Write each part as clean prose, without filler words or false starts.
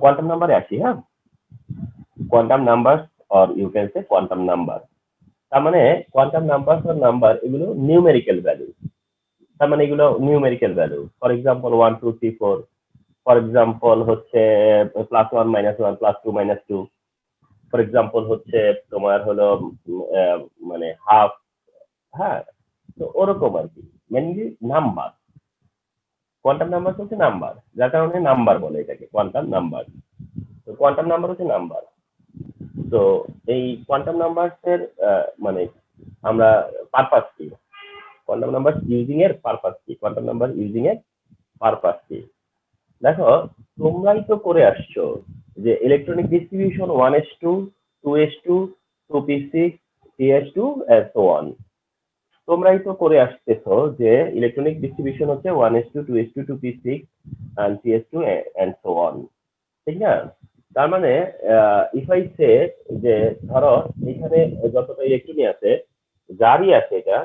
Quantum নাম্বারে আসি। হ্যাঁ, quantum number or you can say quantum number. তার মানে কোয়ান্টাম নাম্বার অর নাম্বার এগুলো নিউমেরিক্যাল ভ্যালু। তার মানে এগুলো numerical value. For example 1 2 3 4, for example হচ্ছে +1 -1 +2 -2, ফর এক্সাম্পল হচ্ছে তোমার হলো মানে হাফ। হ্যাঁ, তো ওরকম আর কি, মেনলি নাম্বার। কোয়ান্টাম নাম্বার হচ্ছে নাম্বার, যার কারণে নাম্বার বলে এটাকে কোয়ান্টাম নাম্বার। তো কোয়ান্টাম নাম্বার হচ্ছে নাম্বার। তো এই কোয়ান্টাম নাম্বারসের মানে আমরা পারপাস কি, কোয়ান্টাম নাম্বার ইউজিং এর পারপাস কি, কোয়ান্টাম নাম্বার ইউজিং এর পারপাস কি। দেখো, তোমরাই তো করে আসছো যে electronic distribution 1s2 2s2 2p6 3s2 and so on। তোমরাই তো করে আসতেছো যে ইলেকট্রনিক ডিস্ট্রিবিউশন হচ্ছে 1s2 2s2 2p6 and 3s2 and so on, ঠিক না? তার মানে ইফ আই সে যে ধরো এখানে যতটা ইলেকট্রনই আছে, যারই আছে এটা,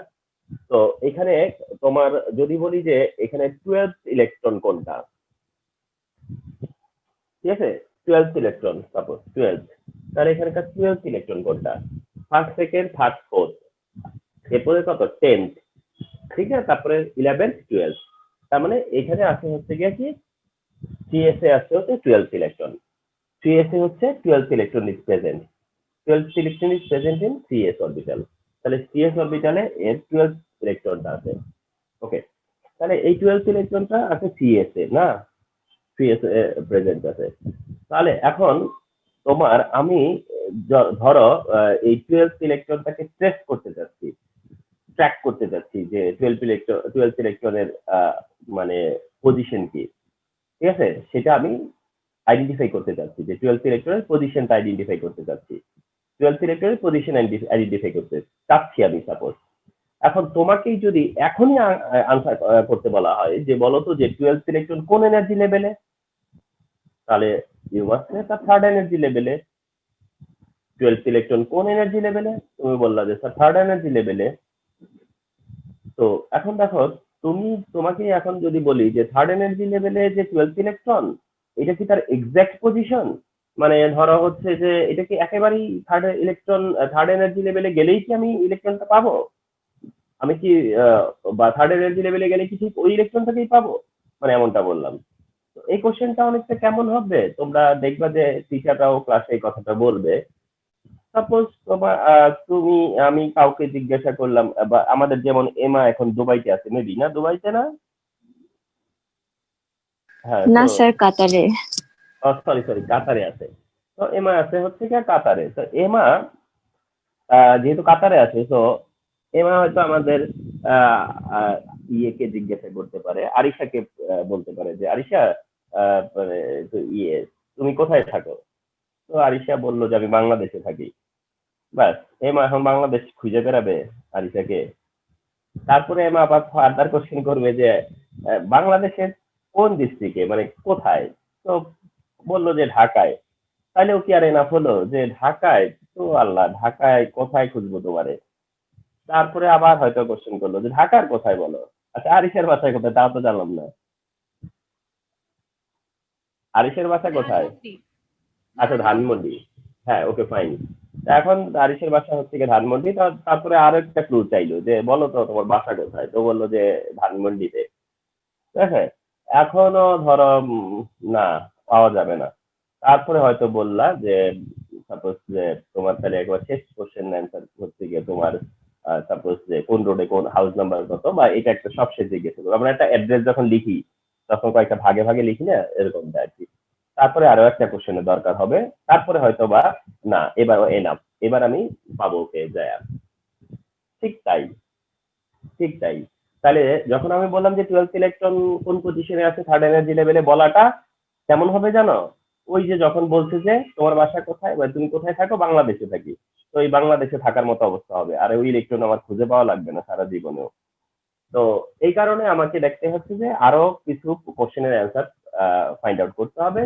তো এখানে তোমার যদি বলি যে এখানে 12th ইলেকট্রন কোনটা, ঠিক আছে, 12th ইলেকট্রন, সাপোজ 12, তাহলে এখানকার 12th ইলেকট্রন কোনটা? ফার্স্ট, সেকেন্ড, থার্ড, ফোর্থ, এরপরে কত 10th, ঠিক আছে, তারপরে 11th 12th। তার মানে এখানে আছে হচ্ছে গিয়ে কি, সিএস এ আছে হচ্ছে 12th ইলেকট্রন। সিএস এ হচ্ছে 12th electron is present, 12th electron is present in CS orbital. তাহলে সিএস অরবিটালে এর 12th ইলেকট্রনটা আছে। ওকে, তাহলে এই 12th ইলেকট্রনটা আছে সিএস এ না, সিএস এ প্রেজেন্ট আছে। তাহলে এখন তোমার আমি ধরো এই 12th ইলেকট্রনটাকে ট্রেস করতে চাচ্ছি, ট্র্যাক করতে চাচ্ছি যে 12th ইলেকট্রনের মানে পজিশন কি, ঠিক আছে, সেটা আমি আইডেন্টিফাই করতে চাচ্ছি, যে 12th ইলেকট্রনের পজিশনটা আইডেন্টিফাই করতে চাচ্ছি, 12th ইলেকট্রনের পজিশন আইডেন্টিফাই করতে চাচ্ছি আমি সাপোজ। এখন তোমাকেই যদি এখনই আনসার করতে বলা হয় যে বলো তো যে 12th ইলেকট্রন কোন এনার্জি লেভেলে, তাহলে ইউ মাস্ট সে তার থার্ড এনার্জি লেভেলে। 12th ইলেকট্রন কোন এনার্জি লেভেলে, তুমি বললা যে স্যার থার্ড এনার্জি লেভেলে। তো এখন দেখো, তোমাকে এখন যদি বলি যে থার্ড এনার্জি লেভেলে যে 12th ইলেকট্রন, এটা কি তার এক্সাক্ট পজিশন, মানে ধরো হচ্ছে যে এটা কি একেবারেই থার্ড এনার্জি লেভেলে গেলেই কি আমি ইলেকট্রনটা পাবো, আমি কি বা থার্ড এনার্জি লেভেলে গেলে কি ঠিক ওই ইলেকট্রনটাকেই পাবো, মানে এমনটা বললাম। তো এই কোশ্চেনটা অনেকটা কেমন হবে, তোমরা দেখবা যে টিচাররাও ক্লাসে এই কথাটা বলবে। সাপোজ তোমার তুমি, আমি কাউকে জিজ্ঞাসা করলাম, বা আমাদের যেমন এমা এখন দুবাইতে আছে, মেবি না, দুবাইতে না? হ্যাঁ, না তো স্যার, কাতারে। সরি সরি, কাতারে আছে। তো এমা আছে হচ্ছে কি কাতারে। তো এমা যেহেতু কাতারে আছে, তো এমা হয়তো আমাদের আহ, আহ, ইয়েকে জিজ্ঞাসা করতে পারে, আরিশাকে বলতে পারে যে আরিশা, মানে তো তুমি কোথায় থাকো? তো আরিশা বললো যে আমি বাংলাদেশে থাকি। ব্যাস, এমা এখন বাংলাদেশ খুঁজে বেড়াবে আরিশাকে। তারপরে এমা আবার ফার্দার কোশ্চেন করবে যে বাংলাদেশের কোন ডিস্ট্রিক্টে, মানে কোথায়? তো বললো যে ঢাকায়। তাহলেও কি আর এনাফ হলো যে ঢাকায়? তো আল্লাহ, ঢাকায় কোথায় খুঁজবো তোমারে? তারপরে আবার হয়তো কোশ্চেন করলো যে ঢাকার কোথায় বলো। আচ্ছা, আরিশের বাসায় কোথায় তাও তো জানলাম না, আরিশের বাসা কোথায়? ধানমন্ডি। আচ্ছা, ধানমন্ডি। হ্যাঁ, ওকে, ফাইন। এখন আরিশের বাসা হচ্ছে গিয়ে ধানমন্ডি। তারপরে আরো একটা ক্লু চাইলো যে বলো তো তোমার বাসা কোথায়, তো বললো যে ধানমন্ডিতে। ঠিক আছে, এখনো ধরো না, পাওয়া যাবে না। তারপরে হয়তো বললা যে সাপোজ যে তোমার তাহলে একবার শেষ কোশ্চেন অ্যান্সার হচ্ছে গিয়ে তোমার সাপোজ যে কোন রোডে কোন হাউস নাম্বার কত, বা এটা একটা সবশেষ জিজ্ঞেস করবো। আমরা একটা অ্যাড্রেস যখন লিখি তখন কয়েকটা ভাগে ভাগে লিখি না, এরকমটা আর কি। তারপরে আরো একটা কোশ্চেনের দরকার হবে। তারপরে হয়তো বা না, এবার এনাফ, এবার আমি পাবো ওকে যায়। ঠিক তাই, ঠিক তাই। তাহলে যখন আমি বললাম যে 12th ইলেকট্রন কোন পজিশনে আছে থার্ড এনার্জি লেভেলে, বলাটা কেমন হবে জানো? ওই যে যখন বলছে যে তোমার বাসা কোথায় বা তুমি কোথায় থাকো, বাংলাদেশে থাকি, তো এই বাংলাদেশে থাকার মতো অবস্থা হবে, আর ওই ইলেকট্রন আমার খুঁজে পাওয়া লাগবে না সারা জীবনেও। তো এই কারণে আমাকে দেখতে হচ্ছে যে আরো কিছু কোশ্চেনের অ্যান্সার ফাইন্ড আউট করতে হবে,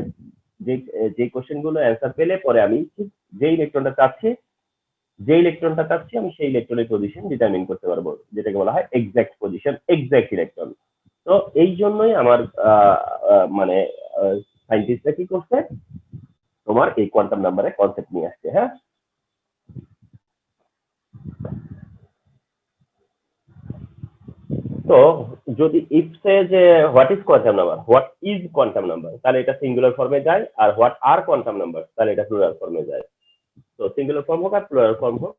যে যে কোশ্চেন গুলো অ্যান্সার পেলে পরে আমি ঠিক যে ইলেকট্রনটা চাচ্ছি, আমি সেই ইলেকট্রনের পজিশন ডিটারমিন করতে পারবো, যেটাকে বলা হয় এক্সাক্ট পজিশন, এক্সাক্ট ইলেকট্রন। তো এই জন্যই আমার মানে সায়েন্টিস্টরা কি করছে, তোমার এই কোয়ান্টাম নাম্বারের কনসেপ্ট নিয়ে আসছে। হ্যাঁ, তো যদি ইফ সে যে what is quantum number, what is quantum number, তাহলে এটা সিঙ্গুলার ফর্মে যায়, আর হোয়াট আর কোয়ান্টাম নাম্বার তাহলে এটা প্লুরাল ফর্মে যায়। তো সিঙ্গুলার ফর্ম হোক আর প্লুরাল ফর্ম হোক,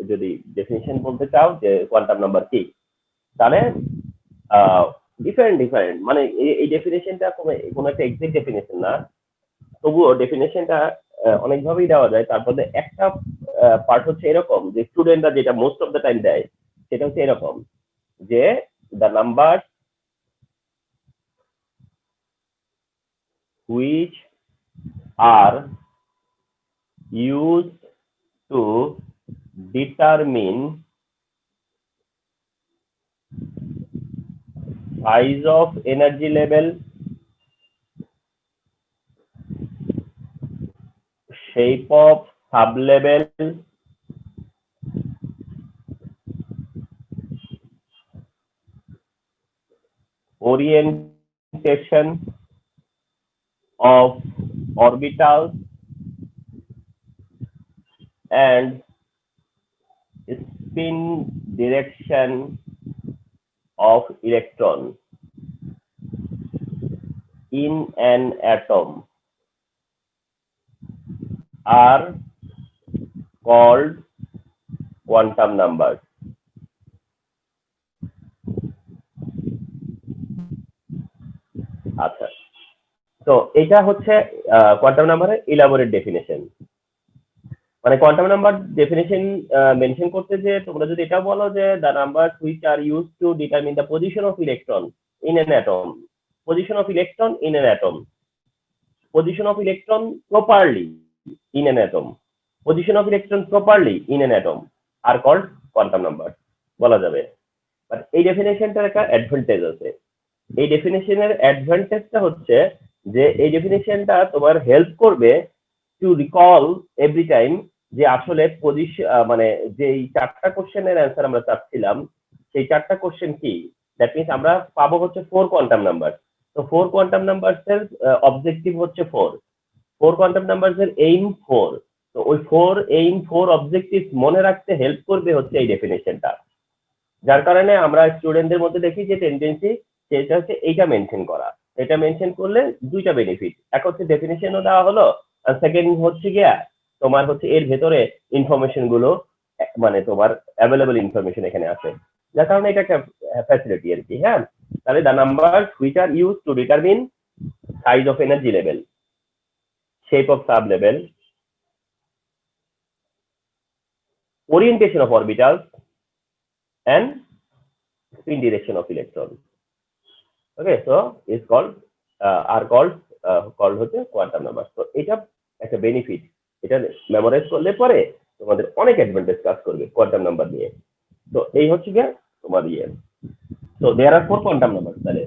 যদি ডেফিনিশন বলতে চাও যে কোয়ান্টাম নাম্বার কি, তাহলে ডিফারেন্ট ডিফারেন্ট মানে এই ডেফিনেশনটা কোনো একটা এক্সাক্ট ডেফিনেশন না, তবুও ডেফিনেশনটা অনেকভাবেই দেওয়া যায়। তারপরে একটা পার্ট হচ্ছে এরকম যে স্টুডেন্টরা যেটা মোস্ট অফ দ্য টাইম দেয়, সেটা হচ্ছে এরকম যে the number which are used to determine size of energy level, shape of sublevel, orientation of orbitals, and spin direction of electron in an atom are called quantum numbers. আচ্ছা, তো এটা হচ্ছে quantum নাম্বারের ইলাবোরেট ডেফিনেশন। মানে quantum number definition mention করতে যে তোমরা যদি এটা বলো যে the number which are use to determine the position of electron in an atom, position of electron in an atom, position of electron properly in an atom, position of electron properly in an atom are called quantum numbers বলা যাবে। But এই ডেফিনেশনটার একটা advantage আছে। এই ডেফিনেশনের অ্যাডভান্টেজটা হচ্ছে যে এই ডেফিনেশনটা তোমার হেল্প করবে টু রিকল এভরি টাইম যে আসলে পজিশন মানে যে এই চারটা কোশ্চেনের অ্যান্সার আমরা চাচ্ছিলাম, সেই চারটা কোশ্চেন কি, দ্যাট মিনস আমরা পাবো হচ্ছে 4 কোয়ান্টাম নাম্বার। তো 4 কোয়ান্টাম নাম্বারস এর অবজেক্টিভ হচ্ছে 4, 4 কোয়ান্টাম নাম্বারস এর এইম 4। তো ওই 4 এইম 4 অবজেক্টিভ মনে রাখতে হেল্প করবে হচ্ছে এই ডেফিনেশনটা। যার কারণে আমরা স্টুডেন্টদের মধ্যে দেখি যে টেন্ডেন্সি সেটা হচ্ছে এইটা মেনশন করা। এটা মেনশন করলে দুইটা বেনিফিট, এক হচ্ছে ডেফিনেশনও দেওয়া হলো, আর সেকেন্ড হচ্ছে গিয়া তোমার হচ্ছে এর ভেতরে ইনফরমেশন গুলো মানে তোমার অ্যাভেলেবল ইনফরমেশন এখানে আছে, যার কারণে এটা একটা ফ্যাসিলিটি আর কি। হ্যাঁ, তাহলে the number which are use to determine size of energy level, shape of sublevel, orientation of orbitals, and spin direction of electron. Okay, so is called are called হচ্ছে কোয়ান্টাম নাম্বার। তো এটা একটা benefit, এটা memorise করলে পরে তোমাদের অনেক advantage কাজ করবে কোয়ান্টাম নাম্বার নিয়ে। তো এই হচ্ছে গিয়ে তোমার ইয়ে। তো দেয়ার আর 4 কোয়ান্টাম নাম্বার, তাহলে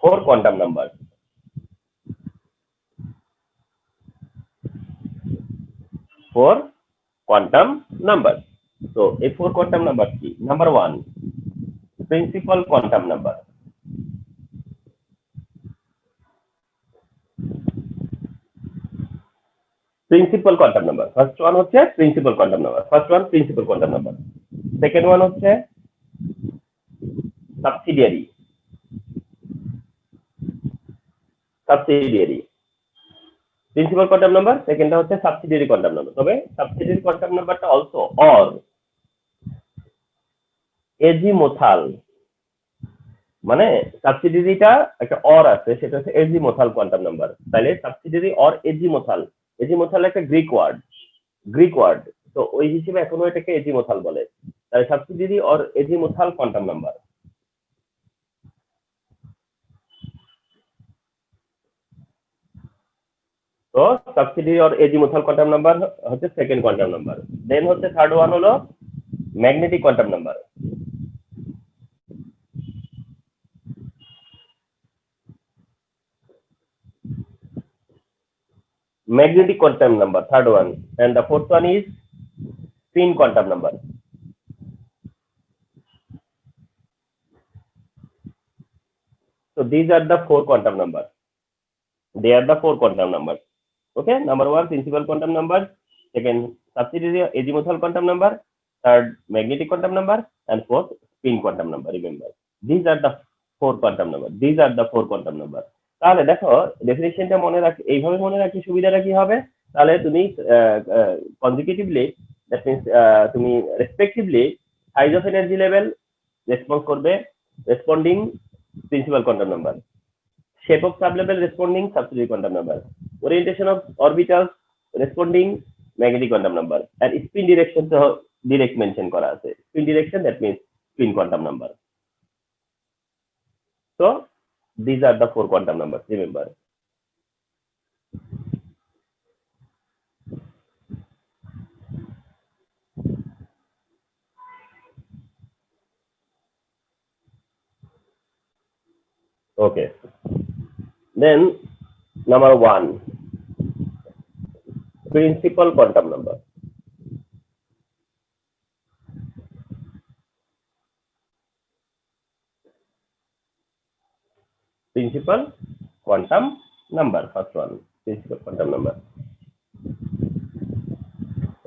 4 কোয়ান্টাম নাম্বার, 4 কোয়ান্টাম নাম্বার। তো এই 4 কোয়ান্টাম নাম্বার কি? Number 1 principal quantum number. Principal quantum number, first one হচ্ছে principal quantum number, first one principal quantum number. Second one হচ্ছে subsidiary, subsidiary principal quantum number, সেকেন্ডটা হচ্ছে subsidiary quantum number. তবে subsidiary quantum নাম্বারটা also or azimuthal, মানে সাবসিডিয়ারিটা একটা অর আছে, সেটা হচ্ছে এজিমোথাল কোয়ান্টাম নাম্বার। তাহলে সাবসিডিয়ারি অর এজিমোথাল, এজিমোথাল একটা গ্রিক ওয়ার্ড, গ্রিক ওয়ার্ড, তো ওই হিসেবে এখনো এটাকে এজিমোথাল বলে। তাহলে সাবসিডিয়ারি অর এজিমোথাল কোয়ান্টাম নাম্বার। তো সাবসিডিয়ারি অর এজিমোথাল কোয়ান্টাম নাম্বার হচ্ছে সেকেন্ড কোয়ান্টাম নাম্বার। দেন হচ্ছে থার্ড ওয়ান হলো magnetic quantum number. Magnetic quantum number, third one, and the fourth one is spin quantum number. So these are the 4 quantum numbers. they are the 4 quantum numbers. Okay, number 1 principal quantum number, second subsidiary azimuthal quantum number, third magnetic quantum number, and fourth spin quantum number. Remember, these are the 4 quantum number. These are the 4 quantum number. তাহলে দেখো ডেফিনিশনটা মনে রাখ, এইভাবে মনে রাখি সুবিধাটা কি হবে, তাহলে তুমি কনজিকিউটিভলি, দ্যাট মিন্স তুমি respectively size of energy level response করবে responding principal quantum number, shape of sublevel responding subsidiary quantum number, orientation of orbitals responding magnetic quantum number, and spin direction to direct mention kora ache. Spin direction, that means spin quantum number. So these are the 4 quantum numbers, remember. Okay, then number 1, principal quantum number. Principal quantum number, first one, principal quantum number.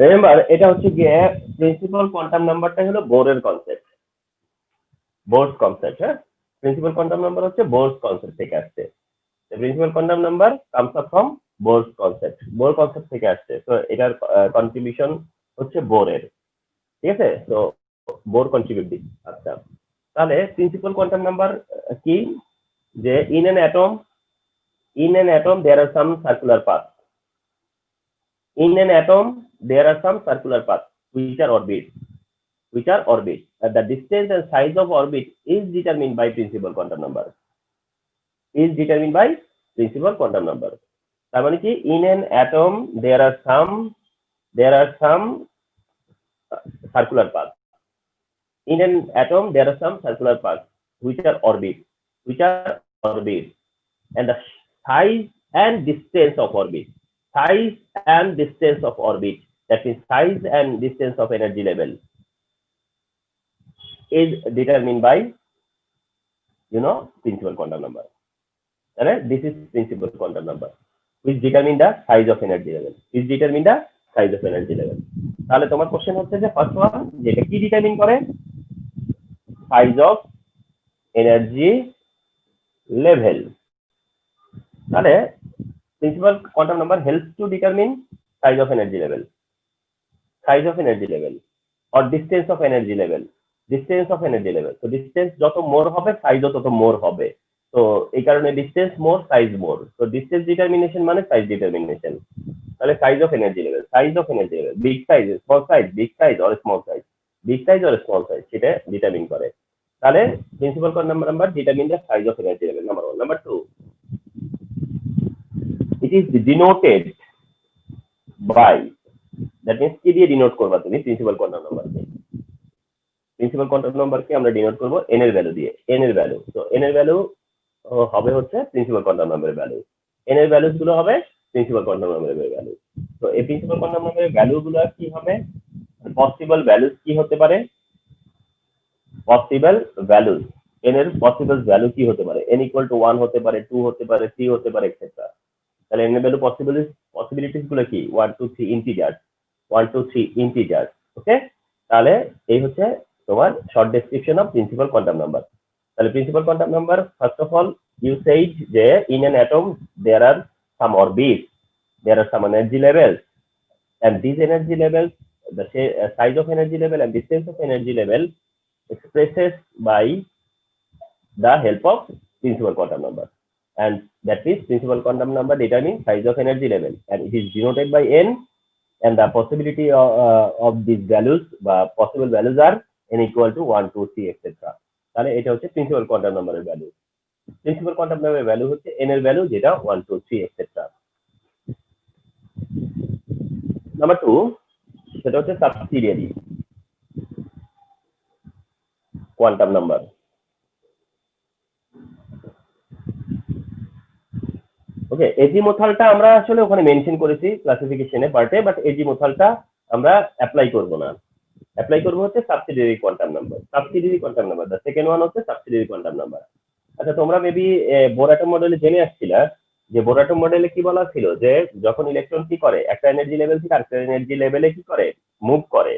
Remember, এটা হচ্ছে গিয়ে principal quantum নাম্বারটা হলো বোরের concept, Bohr's concept. হ্যাঁ, principal quantum number হচ্ছে Bohr's concept থেকে আসছে। Principal quantum number comes up from Bohr's concept, Bohr concept থেকে আসছে। তো এটার কন্ট্রিবিউশন হচ্ছে বোরের, ঠিক আছে? তো বোর কন্ট্রিবিউট দিচ্ছে। আচ্ছা, তাহলে প্রিন্সিপাল কোয়ান্টাম নাম্বার কি, যে in an atom there are some circular path, in an atom there are some circular paths which are orbit, and the distance and size of orbit is determined by principal quantum number, তার মানে কি, in an atom there are some circular paths, in an atom there are some circular paths which are orbit, and the size and distance of orbit, that means size and distance of energy level is determined by principal quantum number. Alright, this is principal quantum number which determine the size of energy level, তাহলে তোমার question হচ্ছে যে first one, যেটা কি determine করে, size of energy level. তাহলে principal quantum number helps to determine size of energy level or distance of energy level, তো distance যত মোর হবে সাইজও তত মোর হবে। তো এই কারণে ডিসটেন্স মোর সাইজ মোর, তো ডিসটেন্স ডিটারমিনেশন মানে সাইজ ডিটারমিনেশন। তাহলে size of energy level, big size, small size, big size or small size, সেটা ডিটারমিন করে। তাহলে principal quantum number determine the size of energy level, number 1। Number 2, it is denoted by, that means কি দিয়ে denote করবা তুমি principal quantum নাম্বারকে? Principal quantum নাম্বারকে আমরা denote করব n এর ভ্যালু দিয়ে, তো n এর ভ্যালু হবে হচ্ছে প্রিন্সিপাল কোয়ান্টাম নাম্বারের ভ্যালু, n এর ভ্যালুস গুলো হবে প্রিন্সিপাল কোয়ান্টাম নাম্বারের ভ্যালু। তো এই প্রিন্সিপাল কোয়ান্টাম নাম্বারের ভ্যালু গুলো কি হবে, পসিবল ভ্যালুস কি হতে পারে, পসিবল ভ্যালুস, n এর পসিবল ভ্যালু কি হতে পারে, n ইকুয়াল টু 1 হতে পারে, 2 হতে পারে, 3 হতে পারে, এটসেট্রা। তাহলে n এর ভ্যালু পসিবিলিটিস গুলো কি, 1 2 3 ইন্টিজার, ওকে? তাহলে এই হচ্ছে তোমার short description of principal quantum number. তাহলে principal quantum number, first of all you said যে in an atom there are some orbit, there are some energy levels, and these energy levels, the size of energy level and distance of energy level expresses by the help of principal quantum number, and that is principal quantum number determines size of energy level, and it is denoted by n, and the possibility of these values, possible values are n equal to 1 2 3 etc. তাহলে এটা হচ্ছে principal quantum নাম্বারের value. Principal quantum নাম্বারের value হচ্ছে n এর value, যেটা 1 2 3 etc. Number 2, সেটা হচ্ছে সাবসিডিয়ারি কোয়ান্টাম নাম্বার। ওকে, এজিমুথালটা আমরা আসলে ওখানে মেনশন করেছি ক্লাসিফিকেশনে পার্টে, বাট এজিমুথালটা আমরা অ্যাপ্লাই করব না, অ্যাপ্লাই করব হচ্ছে subsidiary quantum number. The second one হচ্ছে সাবসিডিয়ারি কোয়ান্টাম নাম্বার। আচ্ছা, তোমরা মেবি বোর অ্যাটম মডেলে জেনে আসছিলা যে বোরাটম মডেলে কি বলা ছিল যে যখন ইলেকট্রন কি করে একটা এনার্জি লেভেল থেকে আরেকটা এনার্জি লেভেলে কি করে মুভ করে,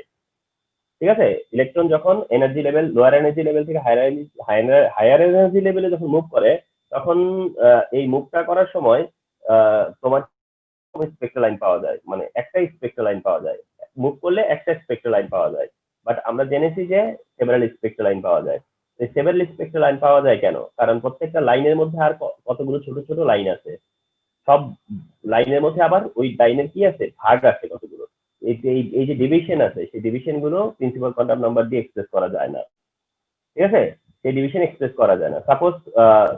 ঠিক আছে? ইলেকট্রন যখন energy level lower energy level থেকে হায়ার এনার্জি লেভেলে যখন মুভ করে তখন এই মুভটা করার সময় তোমার স্পেক্ট্রাল লাইন পাওয়া যায়, মানে একটাই স্পেক্ট্রাল লাইন পাওয়া যায়, মুভ করলে একটা স্পেক্ট্রাল লাইন পাওয়া যায়। বাট আমরা জেনেছি যে সেভারাল স্পেক্ট্রাল লাইন পাওয়া যায়। এই সেভারাল স্পেক্ট্রাল লাইন পাওয়া যায় কেন? কারণ প্রত্যেকটা লাইনের মধ্যে আর কতগুলো ছোট ছোট লাইন আছে, সব লাইনের মধ্যে আবার ওই লাইনের কি আছে ভাগ আছে কতগুলো। এই যে ডিভিশন আছে সেই ডিভিশন গুলো প্রিন্সিপাল কোয়ান্টাম নাম্বার দিয়ে এক্সপ্রেস করা যায় না, ঠিক আছে? সেই ডিভিশন এক্সপ্রেস করা যায় না। সাপোজ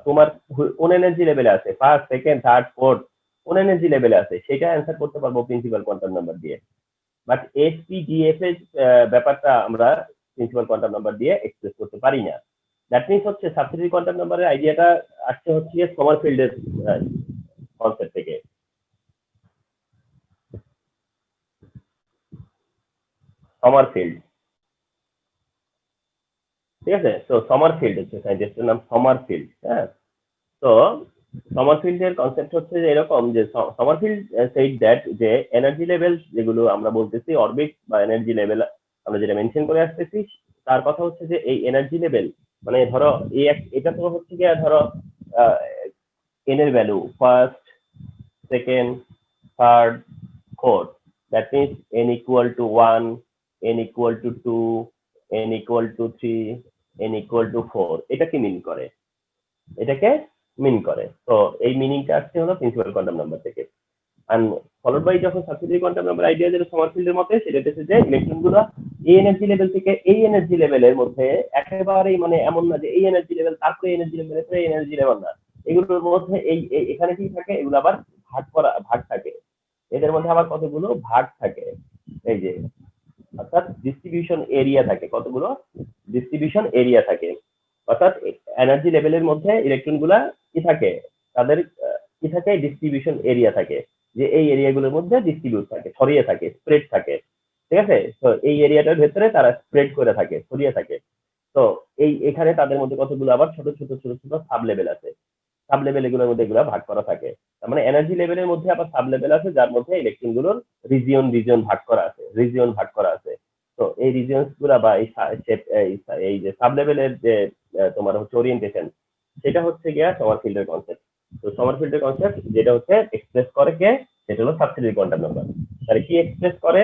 তোমার কোন এনার্জি লেভেলে আছে, ফার্স্ট সেকেন্ড থার্ড ফোর্থ, কোন এনার্জি লেভেলে আছে সেটা অ্যান্সার করতে পারবো প্রিন্সিপাল কোয়ান্টাম নাম্বার দিয়ে। বাট এসপিডিএফ এর ব্যাপারটা আমরা প্রিন্সিপাল কোয়ান্টাম নাম্বার দিয়ে এক্সপ্রেস করতে পারি না। দ্যাট মিনস হচ্ছে সাবসিডারি কোয়ান্টাম নাম্বারের আইডিয়াটা আসছে হচ্ছে সমারফিল্ডের কনসেপ্ট থেকে। সমারফিল্ড, ঠিক আছে? তো সমারফিল্ড হচ্ছে সাইন্টিস্টের নাম সমারফিল্ড, হ্যাঁ। তো সমারফিল্ডের কনসেপ্ট হচ্ছে যে এরকম যে সমারফিল্ড সেইড দ্যাট যে এনার্জি লেভেল যেগুলো আমরা বলতেছি অরবিট বা এনার্জি লেভেল আমরা যেটা মেনশন করে আসতেছি, তার কথা হচ্ছে যে এই এনার্জি লেভেল মানে ধরো এটা তো হচ্ছে গিয়ে ধরো এন এর value first second third fourth, that means N equal to 1, N equal to 2, N equal to 3, N equal to 4, এটা কি মিন করে? এটাকে মিন করে। তো এই মিনিংটা আসছে হলো প্রিন্সিপাল কোয়ান্টাম নাম্বার থেকে। এন্ড ফলোড বাই যখন সাবসিডারি কোয়ান্টাম নাম্বার আইডিয়া যেটা সমারফিল্ডের মতে, সেটা হচ্ছে যে ইলেকট্রন গুলো এই এনার্জি লেভেল থেকে এই এনার্জি লেভেলের মধ্যে একেবারেই মানে এমন না যে এই এনার্জি লেভেল তারপরে এনার্জি লেভেল এরপরে এনার্জি লেভেল না, এগুলোর মধ্যে এখানে কি থাকে, এগুলো আবার ভাগ থাকে, এদের মধ্যে আবার কতগুলো ভাগ থাকে, এই যে অর্থাৎ ডিস্ট্রিবিউশন এরিয়া থাকে, কতগুলো ডিস্ট্রিবিউশন এরিয়া থাকে। অর্থাৎ এনার্জি লেভেলের মধ্যে ইলেকট্রন গুলা কি থাকে, তাদের কি থাকে ডিস্ট্রিবিউশন এরিয়া থাকে, যে এই এরিয়াগুলোর মধ্যে ডিস্ট্রিবিউট থাকে, ছড়িয়ে থাকে, স্প্রেড থাকে, ঠিক আছে? তো এই এরিয়াটার ভেতরে তারা স্প্রেড করে থাকে, ছড়িয়ে থাকে। তো এখানে তাদের মধ্যে কতগুলো আবার ছোট ছোট ছোট ছোট সাব লেভেল আছে, সাব লেভেল এগুলোর মধ্যে এগুলো ভাগ করা থাকে। তার মানে এনার্জি লেভেলের মধ্যে আবার সাব লেভেল আছে যার মধ্যে ইলেকট্রন গুলোর রিজিয়ন ভাগ করা আছে, রিজিয়ন ভাগ করা আছে। তো এই রিজিয়নস গুলা বা এই যে সাব লেভেলের যে তোমার হচ্ছে ওরিয়েন্টেশন, সেটা হচ্ছে গিয়া সমারফিল্ডের কনসেপ্ট। তো সমারফিল্ডের কনসেপ্ট যেটা হচ্ছে এক্সপ্রেস করে কে, সেটা হলো সাবসিডারি কোয়ান্টাম নাম্বার। তাহলে কি এক্সপ্রেস করে?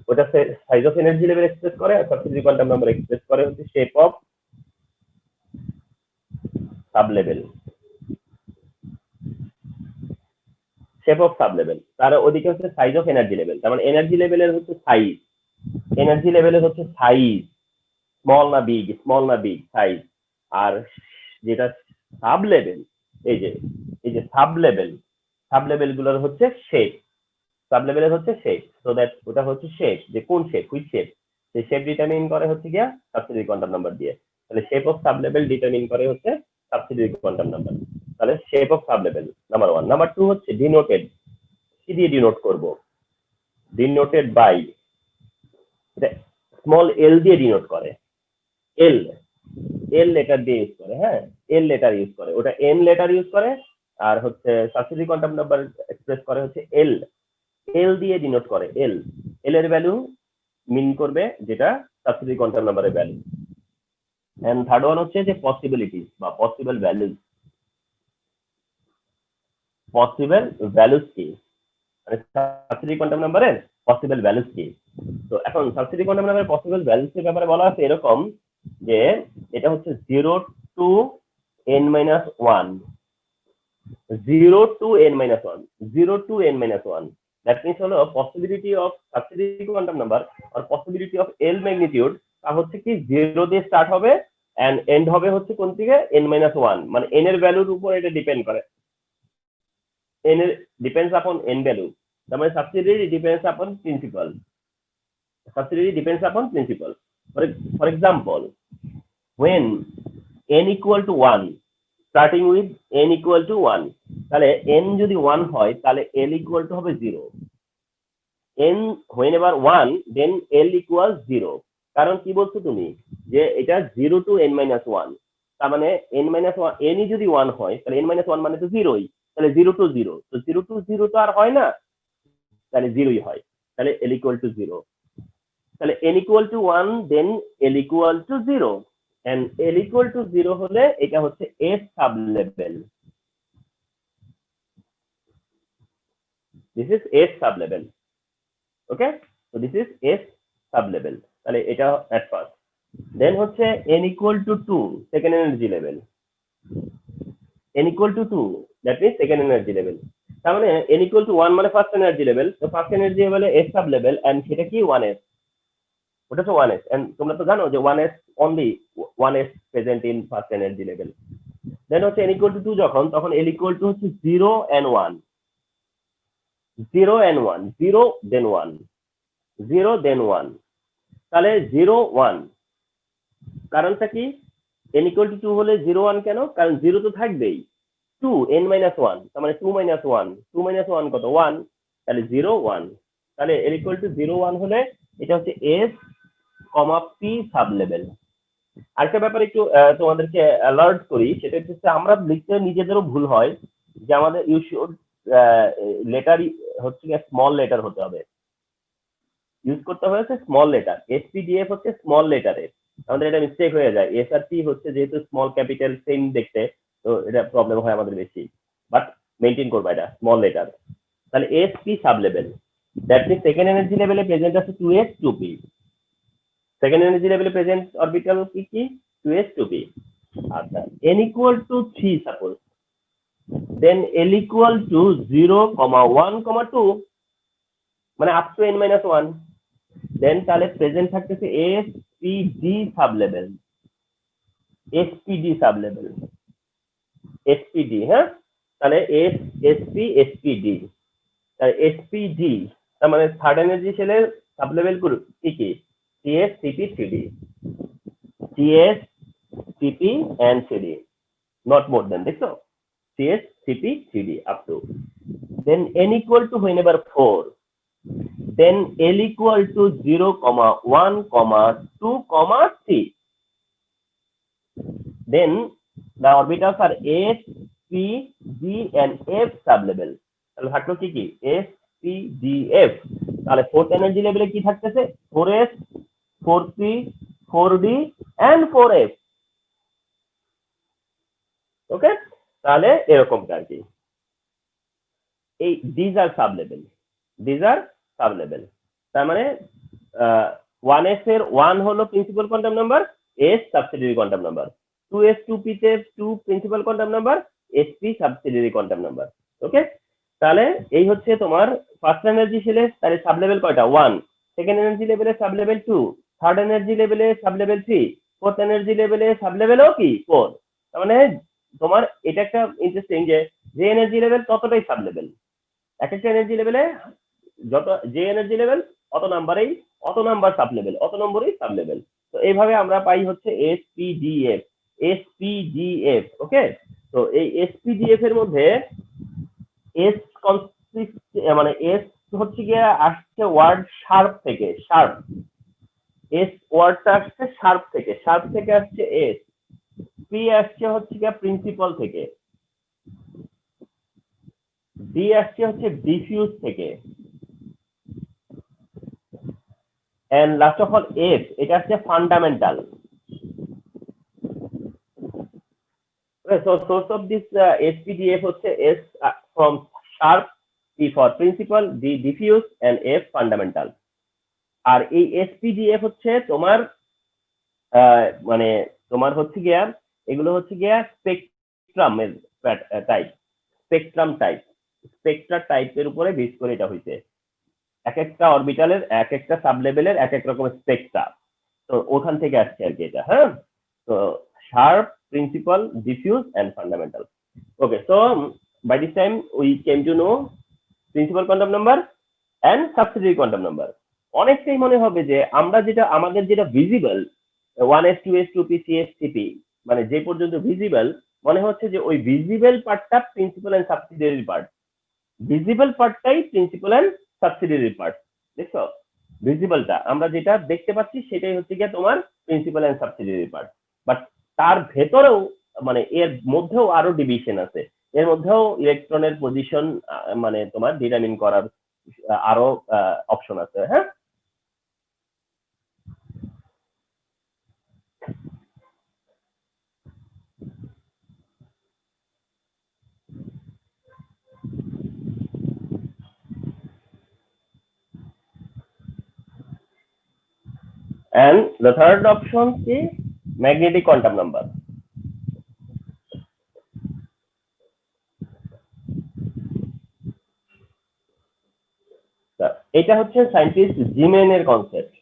ওটা size of energy level express করে, আর সাবসিডারি কোয়ান্টাম নাম্বার এক্সপ্রেস করে হচ্ছে shape of sub level, shape of sub level. তার ওদিকে হচ্ছে সাইজ অফ এনার্জি লেভেল। তার মানে এনার্জি লেভেলের হচ্ছে সাইজ, এনার্জি লেভেলের হচ্ছে সাইজ, স্মল না বিগ সাইজ। আর যেটা সাব লেভেল, এই যে সাব লেভেল গুলোর হচ্ছে শেপ, সাব লেভেলের হচ্ছে শেপ। সো দ্যাট ওটা হচ্ছে শেপ, যে কোন শেপ, হুইচ শেপ, সেই শেপ ডিটারমিন করে হচ্ছে গিয়া সাবসিডারি কোয়ান্টাম নাম্বার দিয়ে। তাহলে shape of sub level determine করে হচ্ছে সাবসিডারি কোয়ান্টাম নাম্বার। তাহলে shape of sub level number 1। Number 2 হচ্ছে ডিনোটেড। কি দিয়ে ডিনোট করব? ডিনোটেড বাই, এটা স্মল এল দিয়ে ডিনোট করে, এল এল লেটার দিয়ে ইউজ করে, হ্যাঁ, এল লেটার ইউজ করে, ওটা এন লেটার ইউজ করে। আর হচ্ছে সাবসিডারি কোয়ান্টাম নাম্বার এক্সপ্রেস করে হচ্ছে এল, এল দিয়ে ডিনোট করে, এল এর ভ্যালু মিন করবে যেটা সাবসিডারি কোয়ান্টাম নাম্বারের ভ্যালু। এন্ড থার্ড ওয়ান হচ্ছে যে পসিবিলিটি বা পসিবল ভ্যালুজ, পসিবল ভ্যালুজ কি, মানে সাবসিডারি কোয়ান্টাম নাম্বারের পসিবল ভ্যালুজ কি। তো এখন সাবসিডারি কোয়ান্টাম নাম্বারের পসিবল ভ্যালুজ এর ব্যাপারে বলা আছে এরকম যে এটা হচ্ছে 0 to n minus 1, 0 to n minus 1, 0 to n minus 1। That means হলো possibility of subsidiary quantum number আর পসিবিলিটি অফ এল ম্যাগনিটিউড, তা হচ্ছে কি 0 দিয়ে স্টার্ট হবে এন্ড এন্ড হবে হচ্ছে কোন দিকে, n minus 1। মানে n এর ভ্যালুর উপর এটা ডিপেন্ড করে, n এর ডিপেন্ডস আপন n ভ্যালু। তার মানে subsidiary depends upon principal, subsidiary depends upon principle. For example, when n equal to 1, starting with n equal to 1, তাহলে n যদি 1 হয় তাহলে l equal to হবে 0। n whenever 1 then l equals 0। কারণ কি বলছো তুমি, যে এটা 0 to n minus 1, তার মানে n minus 1, n যদি 1 হয় তাহলে n minus 1 মানে তো 0ই। তাহলে 0 to 0, তো 0 to 0 তো আর হয় না, তাহলে 0ই হয়। তাহলে l equal to 0, তাহলে n equal to 1, then l equal to 0, and l equal to 0 হলে এটা হচ্ছে s sub level. This is S sub level. Okay, so this is S sub level. তাহলে এটা at first, then হচ্ছে n equal to 2, second energy level, n equal to 2, that means second energy level। তার মানে n equal to 1 মানে first energy level, তো first energy level S sub level, and সেটা কি 1s, ওটা তো 1s, and তোমরা তো জানো যে 1s only 1s present in first energy level। then হচ্ছে n equal to 2 যখন, তখন l equal to হচ্ছে 0 and 1, 0 and 1, 0 then 1, 0 then 1, তাহলে 0 1, কারণটা কি, n equal to 2 হলে 0 1 কেন, কারণ 0 তো থাকবেই, 2 n minus 1, তার মানে 2 minus 1, 2 minus 1 কত 1, তাহলে 0 1, তাহলে n equal to 0 1 হলে এটা হচ্ছে s, p সাব লেভেল। আরেকটা ব্যাপার একটু তোমাদেরকে অ্যালার্ট করি, সেটা হচ্ছে আমরা লিখতে নিজেদেরও ভুল হয়, যে আমাদের ইউ শুড লেটার হচ্ছে স্মল লেটার হতে হবে, ইউজ করতে হয়েছে স্মল লেটার, এসপিডিএফ হচ্ছে স্মল লেটারে, আমাদের এটা মিস্টেক হয়ে যায়, এসআরপি হচ্ছে যেহেতু স্মল ক্যাপিটাল সেম দেখতে, তো এটা প্রবলেম হয় আমাদের বেশি, বাট মেনটেন করবা এটা স্মল লেটার। তাহলে s p sub level, that means second energy লেভেলে প্রেজেন্ট আছে 2s 2p, সেকেন্ড এনার্জি লেভেলে প্রেজেন্ট অরবিটাল কি কি 2s 2p। আচ্ছা, n equal to 3 suppose, then l equal to 0, 1, 2, মানে up to n minus 1, then তাহলে present থাকতেছে s p d sub level, s p d sub level, s p d, হ্যাঁ, তাহলে এসপিডি, তাহলে এসপিডি, তার মানে থার্ড এনার্জি সেলের সাব লেভেল কি কি, CS CP CD, CS CP and CD, not more then, দেখছো, CS CP CD up to, then n equal to whenever 4, then l equal to 0, 1, 2, 3, then the orbitals are s, p, d and f sublevel। তাহলে থাকলো কি কি, s, p, d, f। তাহলে fourth energy লেভেলে কি থাকতেছে, 4s, 4p, 4d and 4f। ওকে, তাহলে এরকমটা আর কি, এই these are sub level, these are sub level. তার মানে 1s এর 1 হলো principal quantum number, s subsidiary quantum number, 2s 2p তে 2 principal quantum number, sp subsidiary quantum number. Okay, তাহলে এই হচ্ছে তোমার ফার্স্ট এনার্জি সেলে, তাহলে সাব লেভেল কয়টা, 1, সেকেন্ড এনার্জি লেভেলে সাব লেভেল 2, থার্ড এনার্জি লেভেলে সাব লেভেল 3, ফোর্থ এনার্জি লেভেলে সাব লেভেলও কি 4। তার মানে তোমার এটা একটা ইন্টারেস্টিং, যে এনার্জি লেভেল ততটাই সাব লেভেল, এক একটা এনার্জি লেভেলে যত যে এনার্জি লেভেল অত নাম্বার সাব লেভেল, অত নম্বরেই সাব লেভেল। তো এইভাবে আমরা পাই হচ্ছে এসপিডিএফ, এসপিডিএফ। ওকে, তো এই এসপিডিএফ এর মধ্যে এস মানে এস হচ্ছে গিয়ে আসছে ওয়ার্ড শার্প থেকে, শার্প, এস ওয়ার্ডটা আসছে শার্প থেকে, শার্প থেকে আসছে এস, পি আসছে হচ্ছে গিয়ে প্রিন্সিপাল থেকে, ডি আসছে হচ্ছে ডিফিউজ থেকে, and last of all f, এটা হচ্ছে fundamental. So source of this SPDF হচ্ছে S from sharp, P for principal, D diffuse and F fundamental। আর এই SPDF হচ্ছে তোমার মানে তোমার হচ্ছে গিয়া, এগুলো হচ্ছে গিয়া স্পেকট্রাম এর টাইপ, স্পেকট্রাম টাইপ, স্পেকট্রা টাইপের উপরে বেস করে এটা হইছে, এক একটা অরবিটালের এক একটা সাব লেভেলের এক এক রকমের স্পেকট্রা, তো ওখান থেকে আসছে আর কি এটা। হ্যাঁ, তো sharp, principal, diffuse and fundamental। Okay, so by this time we came to know principal quantum number and subsidiary quantum number। অনেকটাই মনে হবে যে আমরা যেটা আমাদের যেটা visible 1s 2s 2p 3s 3p, মানে যে পর্যন্ত ভিজিবল, মনে হচ্ছে যে ওই ভিজিবল পার্টটা principal and subsidiary part, visible পার্টটাই প্রিন্সিপাল এন্ড সাবসিডিয়ারি পার্ট। দেখছো, ভিজিবলটা আমরা যেটা দেখতে পাচ্ছি সেটাই হচ্ছে গিয়ে তোমার principal and subsidiary part, but তার ভেতরেও মানে এর মধ্যেও আরো ডিভিশন আছে, এর মধ্যেও ইলেকট্রনের পজিশন মানে তোমার ডিটারমিন করার আরো অপশন আছে। হ্যাঁ, and the third option is magnetic quantum number. এটা হচ্ছে সায়েন্টিস্ট জিমেনের কনসেপ্ট।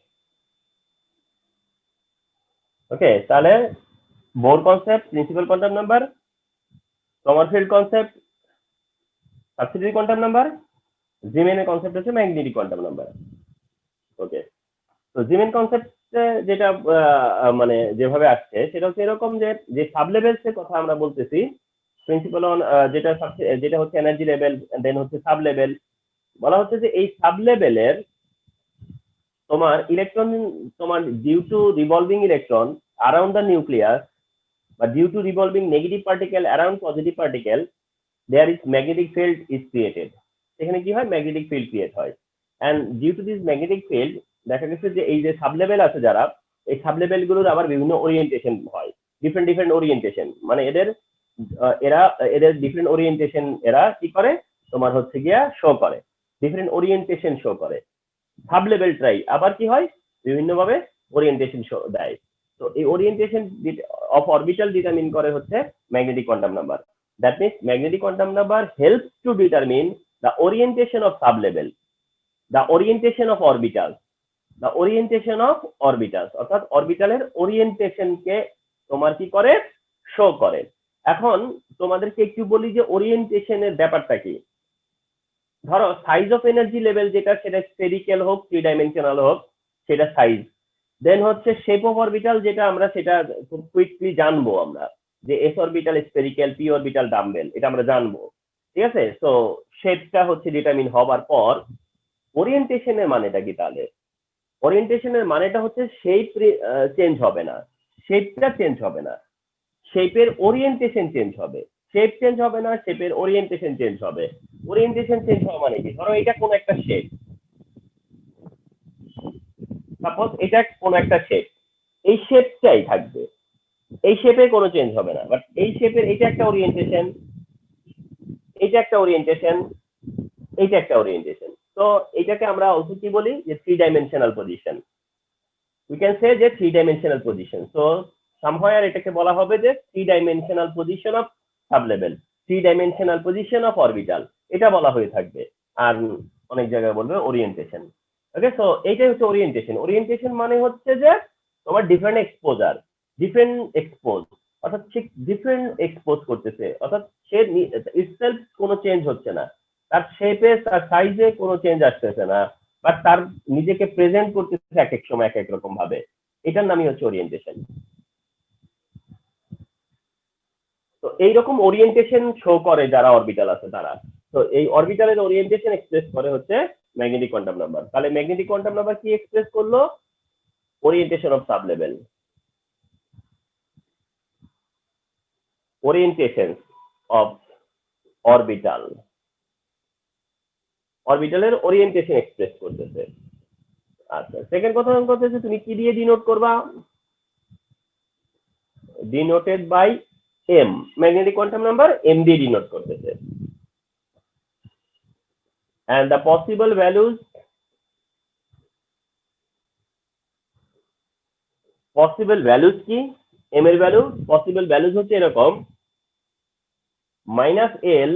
ওকে, তাহলে Bohr concept principal quantum number, Sommerfeld concept subsidiary quantum number, জিমেনের কনসেপ্ট হচ্ছে ম্যাগনেটিক কোয়ান্টাম নাম্বার। ওকে, তো জিমেন কনসেপ্ট যেটা মানে যেভাবে আসছে সেটা হচ্ছে এরকম যে সাব লেভেলস এর কথা আমরা বলতেছি, প্রিন্সিপাল অন যেটা হচ্ছে এনার্জি লেভেল, দেন হচ্ছে সাব লেভেল। বলা হচ্ছে যে এই সাব লেভেলের তোমার ইলেকট্রন, তোমার due to revolving electron around the nucleus বা due to revolving negative particle around positive particle, there is magnetic field is created। এখানে কি হয়, ম্যাগনেটিক ফিল্ড ক্রিয়েট হয়। And due to this magnetic field দেখা গেছে যে এই যে সাব লেভেল আছে যারা, এই সাব লেভেল গুলোর আবার বিভিন্ন ওরিয়েন্টেশন হয়, ডিফারেন্ট ওরিয়েন্টেশন, মানে এদের ডিফারেন্ট ওরিয়েন্টেশন এরা কি করে তোমার হচ্ছে গিয়া শো করে, ডিফারেন্ট ওরিয়েন্টেশন শো করে। সাব লেভেল ট্রাই আবার কি হয়, বিভিন্ন ভাবে ওরিয়েন্টেশন শো দেয়। তো এই ওরিয়েন্টেশন অফ অরবিটাল ডিটারমিন করে হচ্ছে magnetic quantum number. That means magnetic quantum number helps to determine the orientation of sublevel, the orientation of orbitals, the orientation of orbitals, অর্থাৎ অরবিটালের ওরিয়েন্টেশন কে তোমার কি করে, শো করে। এখন তোমাদেরকে একটু বলি যে ওরিয়েন্টেশনের ব্যাপারটা কি। ধরো সাইজ অফ এনার্জি লেভেল যেটা, সেটা স্ফেরিক্যাল হোক, থ্রি ডাইমেনশনাল হোক, সেটা সাইজ। দেন হচ্ছে শেপ অফ অরবিটাল, যেটা আমরা সেটা খুব কুইকলি জানবো আমরা, যে S orbital spherical, P orbital dumbbell, এটা আমরা জানবো। ঠিক আছে, তো শেপটা হচ্ছে ডিটারমিন হবার পর ওরিয়েন্টেশনের মানেটা কি তাহলে? ওরিয়েন্টেশনের মানেটা হচ্ছে শেপ চেঞ্জ হবে না, শেপটা চেঞ্জ হবে না, শেপের ওরিয়েন্টেশন চেঞ্জ হবে। শেপ চেঞ্জ হবে না, শেপের ওরিয়েন্টেশন চেঞ্জ হবে। ওরিয়েন্টেশন চেঞ্জ হওয়া মানে কি, ধরো এটা কোন একটা শেপ, সাপোজ এটা কোন একটা শেপ, এই শেপটাই থাকবে, এই শেপে কোনো চেঞ্জ হবে না। বাট এই শেপের এটা একটা ওরিয়েন্টেশন, এটা একটা ওরিয়েন্টেশন, এইটা একটা ওরিয়েন্টেশন। তো এটাকে আমরা অলসো কি বলি, যে three dimensional position. We can say যে থ্রি ডাইমেনশনাল পজিশন। তো সামহায়ার এটাকে বলা হবে যে three dimensional position of sub level, three dimensional position of orbital, এটা বলা হয়ে থাকবে। আর অনেক জায়গায় বলবে ওরিয়েন্টেশন। ওকে, সো এইটাই হচ্ছে ওরিয়েন্টেশন। ওরিয়েন্টেশন মানে হচ্ছে যে তোমার ডিফারেন্ট এক্সপোজার, ডিফারেন্ট এক্সপোজ, অর্থাৎ সে ডিফারেন্ট এক্সপোজ করতেছে, অর্থাৎ সে ইটসেলফ কোনো চেঞ্জ হচ্ছে না, তার শেপে তার সাইজে কোনো চেঞ্জ আসতেছে না, বাট তার নিজেকে প্রেজেন্ট করতেছে এক এক সময় এক এক রকম ভাবে। এটার নামই হচ্ছে ওরিয়েন্টেশন। তো এইরকম ওরিয়েন্টেশন শো করে যারা অরবিটাল আছে তারা। তো এই অরবিটালের ওরিয়েন্টেশন এক্সপ্রেস করে হচ্ছে ম্যাগনেটিক কোয়ান্টাম নাম্বার। তাহলে ম্যাগনেটিক কোয়ান্টাম নাম্বার কি এক্সপ্রেস করলো, orientation of sub level, orientation of orbital, অরবিটালের ওরিয়েন্টেশন এক্সপ্রেস করতেছে। আচ্ছা, সেকেন্ড কথা করতেছে তুমি কি দিয়ে ডিনোট করবা, denoted by m, magnetic quantum number m দিয়ে ডিনোট করতেছে। and the possible values, possible values কি, এম এর ভ্যালু পসিবল ভ্যালুজ হচ্ছে এরকম -l,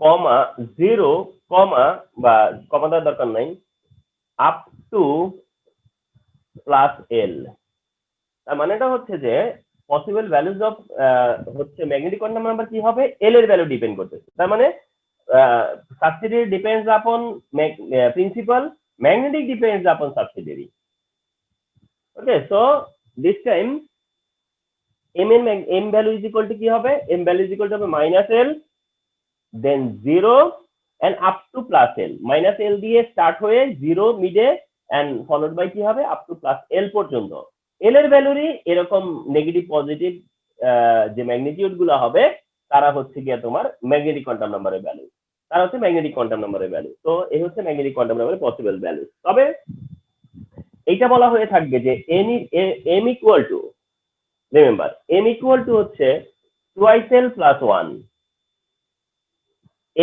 কমা 0, কমা বা কমা দেওয়ার দরকার নাই, আপ টু +l। তার মানেটা হচ্ছে যে পসিবল ভ্যালুজ অফ হচ্ছে ম্যাগনেটিক কোয়ান্টাম নাম্বার কি হবে, এল এর ভ্যালু ডিপেন্ড করতেছে। তার মানে subsidiary depends upon principal, magnetic depends upon subsidiary. Okay, so this time m value is equal to কি হবে, m value is equal to হবে -l, then 0 and up to +l। -l দিয়ে start হয়ে 0 মিডে and followed by কি হবে, up to +l পর্যন্ত। এল এর ভ্যালুরই এরকম নেগেটিভ পজিটিভ যে ম্যাগনিটিউড গুলো হবে তারা হচ্ছে গিয়ে তোমার ম্যাগনেটিক কোয়ান্টাম নাম্বারের ভ্যালু, তারা হচ্ছে ম্যাগনেটিক কোয়ান্টাম নাম্বারের ভ্যালু। তো এই হচ্ছে ম্যাগনেটিক কোয়ান্টাম নাম্বারের পসিবল ভ্যালু। তবে এইটা বলা হয়ে থাকবে যে M equal to, remember M equal to হচ্ছে twice L plus one,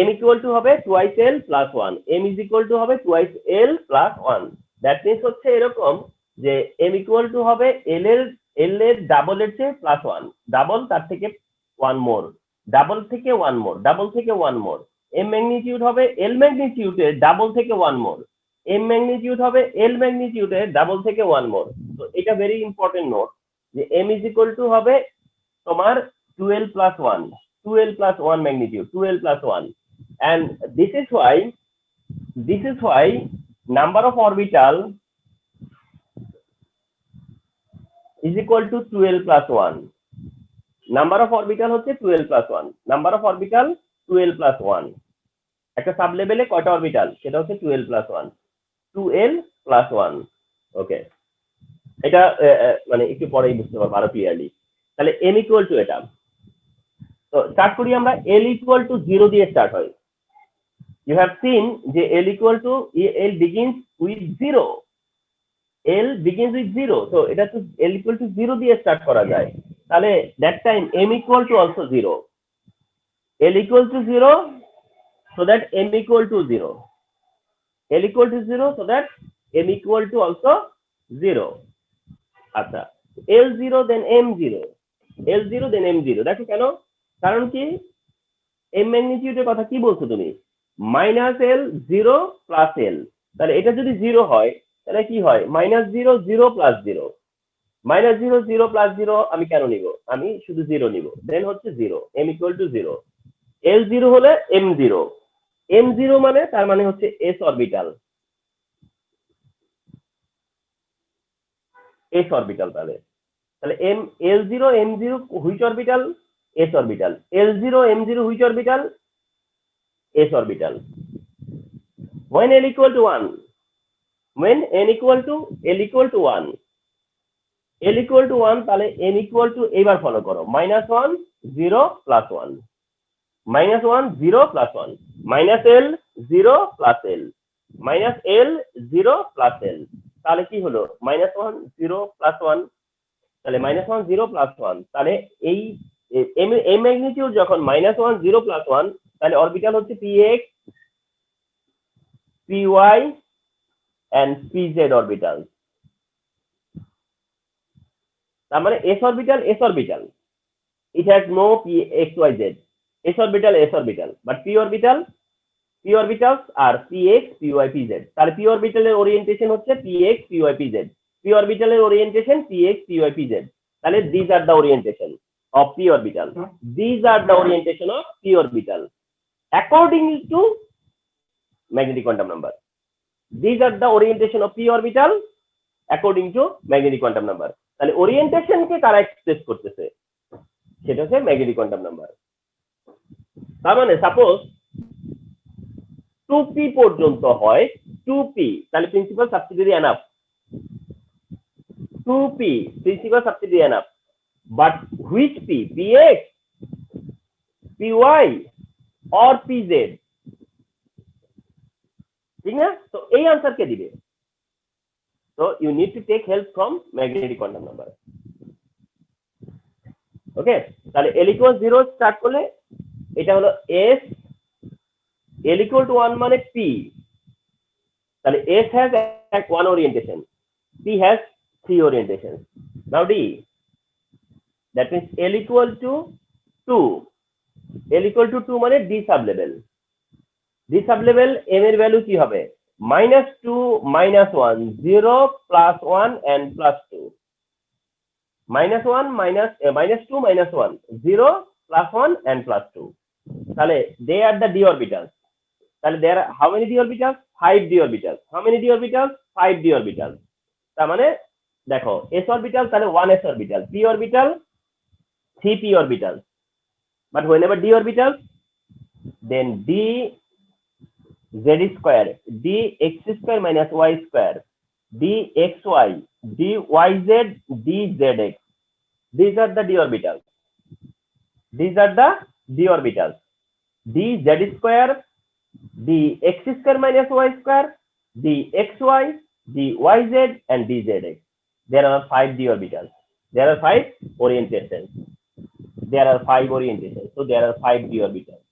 m equal to হবে twice l plus 1, m is equal to হবে twice l plus 1, that means হচ্ছে এরকম যে m equal to হবে l এর ডাবল এর চেয়ে প্লাস 1, ডাবল তার থেকে 1 মোর, ডাবল থেকে 1 মোর, ডাবল থেকে 1 মোর, m ম্যাগনিটিউড হবে l ম্যাগনিটিউডের ডাবল থেকে 1 মোর, m ম্যাগনিটিউড হবে l ম্যাগনিটিউডের ডাবল থেকে 1 মোর। তো এটা ভেরি ইম্পর্টেন্ট নোট যে m is equal to হবে তোমার 2l plus 1, 2l plus 1 magnitude, 2l plus 1, and this is why number of orbital is equal to 2l plus 1, number of orbital হচ্ছে 2l plus 1, number of orbital 2l plus 1, একটা sub লেভেলে কয়টা orbital সেটা হচ্ছে 2l plus 1, 2l plus 1। ওকে, এটা মানে একটু পরেই বুঝতে পারবো আরো ক্লিয়ারলি। তাহলে m ইকুয়াল টু এটা, তো স্টার্ট করি আমরা l ইকুয়াল টু 0 দিয়ে স্টার্ট হয়। You have seen যে l equal to l begins with 0, l begins with 0, so এটা তো l equal to 0 দিয়ে স্টার্ট করা যায়। তাহলে that time m equal to also 0, l equal to 0 so that m equal to 0, l equal to 0 so that m equal to also 0। আচ্ছা, l0 then m0, l0 then m0, দেখো কেন, কারণ কি m ম্যাগনিটিউডের কথা কি বলছো তুমি, মাইনাস এল 0 প্লাস এল, তাহলে এটা যদি 0 হয় তাহলে কি হয়, মাইনাস 0 0 প্লাস 0, মাইনাস 0 0 প্লাস 0 আমি কেন নিব, আমি শুধু 0 নিব, দেন হচ্ছে 0, m ইকুয়াল টু 0, l0 হলে m0, m0 মানে তার মানে হচ্ছে s অরবিটাল, s অরবিটাল। তাহলে তাহলে l0 m0 which orbital, s orbital, l0 m0 which orbital, s orbital। When l equal to 1, when n equal to l equal to 1, l equal to 1 তাহলে n equal to এবার follow করো, -1 0 plus 1, -1 0 plus 1, minus l 0 plus l, minus l 0 plus l, তাহলে কি হলো -1 0 plus 1, তাহলে -1 0 plus 1, তাহলে এই m magnitude যখন -1 0 plus 1, তাহলে অরবিটাল হচ্ছে px, py and pz orbital, তার মানে s orbital s orbital, it has no pxyz, s orbital s orbital, but p orbitals are px py pz, তাহলে p orbital এর orientation হচ্ছে px py pz, p orbital এর orientation px py pz, তাহলে these are the orientation of p orbital, these are the orientation of p orbital according to magnetic quantum number, these are the orientation of p orbital according to magnetic quantum number। তাহলে orientation কে কারা express করতেছে সেটা হচ্ছে magnetic quantum number. তার মানে suppose 2p পর্যন্ত হয়, 2p তাহলে principal subsidiary enough, 2p principal subsidiary enough, but which p, px py or pz, ঠিক না? তো এই আনসার কে দিবে, so you need to take help from magnetic quantum number। ওকে, তাহলে l equal 0 স্টার্ট করলে এটা হলো s, l equal to 1 মানে p, তাহলে s has one orientation, p has 3 orientations, now d, that means l equal to 2, l equal to 2 মানে d sub level, d sub level m এর value কি হবে, -2 -1 0 plus 1 and plus 2, -1 -2 -1 0 plus 1 and plus 2, তাহলে they are the d orbitals, তাহলে there are how many d orbitals, 5 d orbitals, how many d orbitals, 5 d orbitals, তার মানে দেখো s orbital তাহলে 1 s orbital, p orbital 3 p orbitals, but whenever d orbitals then d z square, d x square minus y square, d xy, d yz, d zx, these are the d orbitals, These are the d orbitals. dz square, dx square minus y square, dxy, dyz, and dzx. There are 5 d orbitals. There are 5 orientations. There are 5 orientations. So there are 5 d orbitals.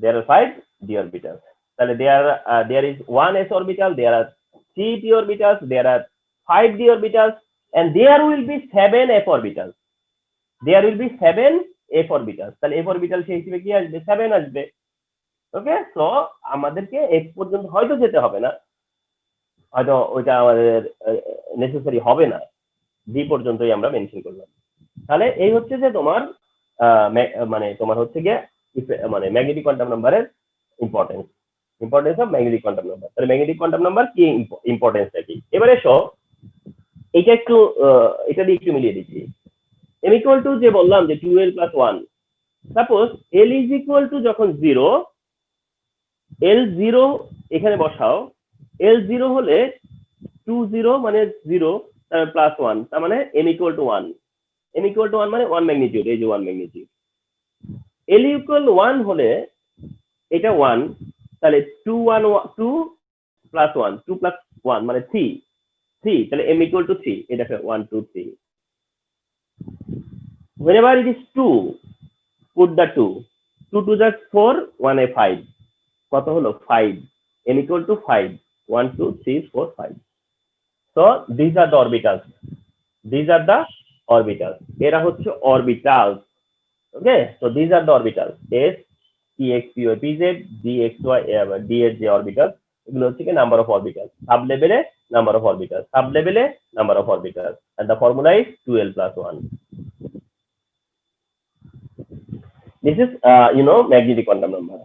There are 5 d orbitals. So there is 1 s orbital. There are 3 p orbitals. There are 5 d orbitals, and there will be 7 f orbitals. There will be 7 f orbitals. তাহলে f orbital সেই হিসেবে কি আসবে? 7 আসবে। ওকে, so আমাদেরকে f পর্যন্ত হয়তো যেতে হবে না, হয়তো ওইটা আমাদের নেসেসারি হবে না, d পর্যন্তই আমরা মেনশন করলাম। তাহলে এই হচ্ছে যে তোমার মানে তোমার হচ্ছে গিয়ে মানে ম্যাগনেটিক কোয়ান্টাম নাম্বারের importance of magnetic quantum number. তাহলে ম্যাগনেটিক কোয়ান্টাম নাম্বার কি ইম্পর্টেন্সটা কি? এবারে এসো এটা একটু এটা দিয়ে একটু মিলিয়ে দিচ্ছি। m equal to যে বললাম যে 2l plus 1, suppose l is equal to যখন 0, l0 এখানে বসাও, l0 হলে 20 মানে 0 প্লাস 1, তার মানে m equal to 1, m equal to 1 মানে 1 ম্যাগনিটিউড, এই যে 1 ম্যাগনিটিউড। l equal 1 হলে এটা 1, তাহলে 2 প্লাস 1, 2 প্লাস 1 মানে 3, তাহলে m equal to 3, এটা 1 2 3। whenever it is 2, put the 2, 2 to the 4, 1 a 5, কত হলো 5, m equal to 5, 1 2 3 4 5। so these are the orbitals, এরা হচ্ছে orbitals। okay, so these are the orbitals, s px py pz dxy ds যে orbitals, এগুলো হচ্ছে কি number of orbital, sub লেভেলে number of orbital, sub লেভেলে number of orbital, and the formula is 2l plus 1. This is magnetic quantum number.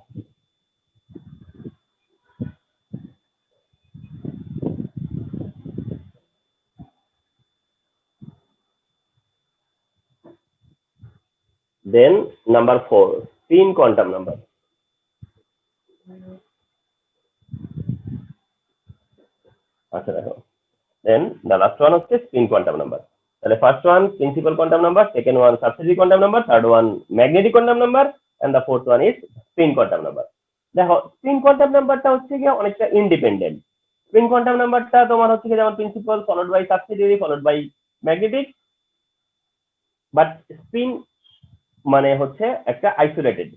Then number 4, spin quantum number. আচ্ছা দেখো, then the last one হচ্ছে spin quantum number. তাহলে first one principal quantum number, second one subsidiary quantum number, third one magnetic quantum number, and the fourth one is spin quantum number. দেখো spin quantum numberটা হচ্ছে কি অনেকটা independent. spin quantum numberটা তোমার হচ্ছে কি যেমন principal followed by subsidiary followed by magnetic, but spin মানে হচ্ছে একটা আইসোলেটেড।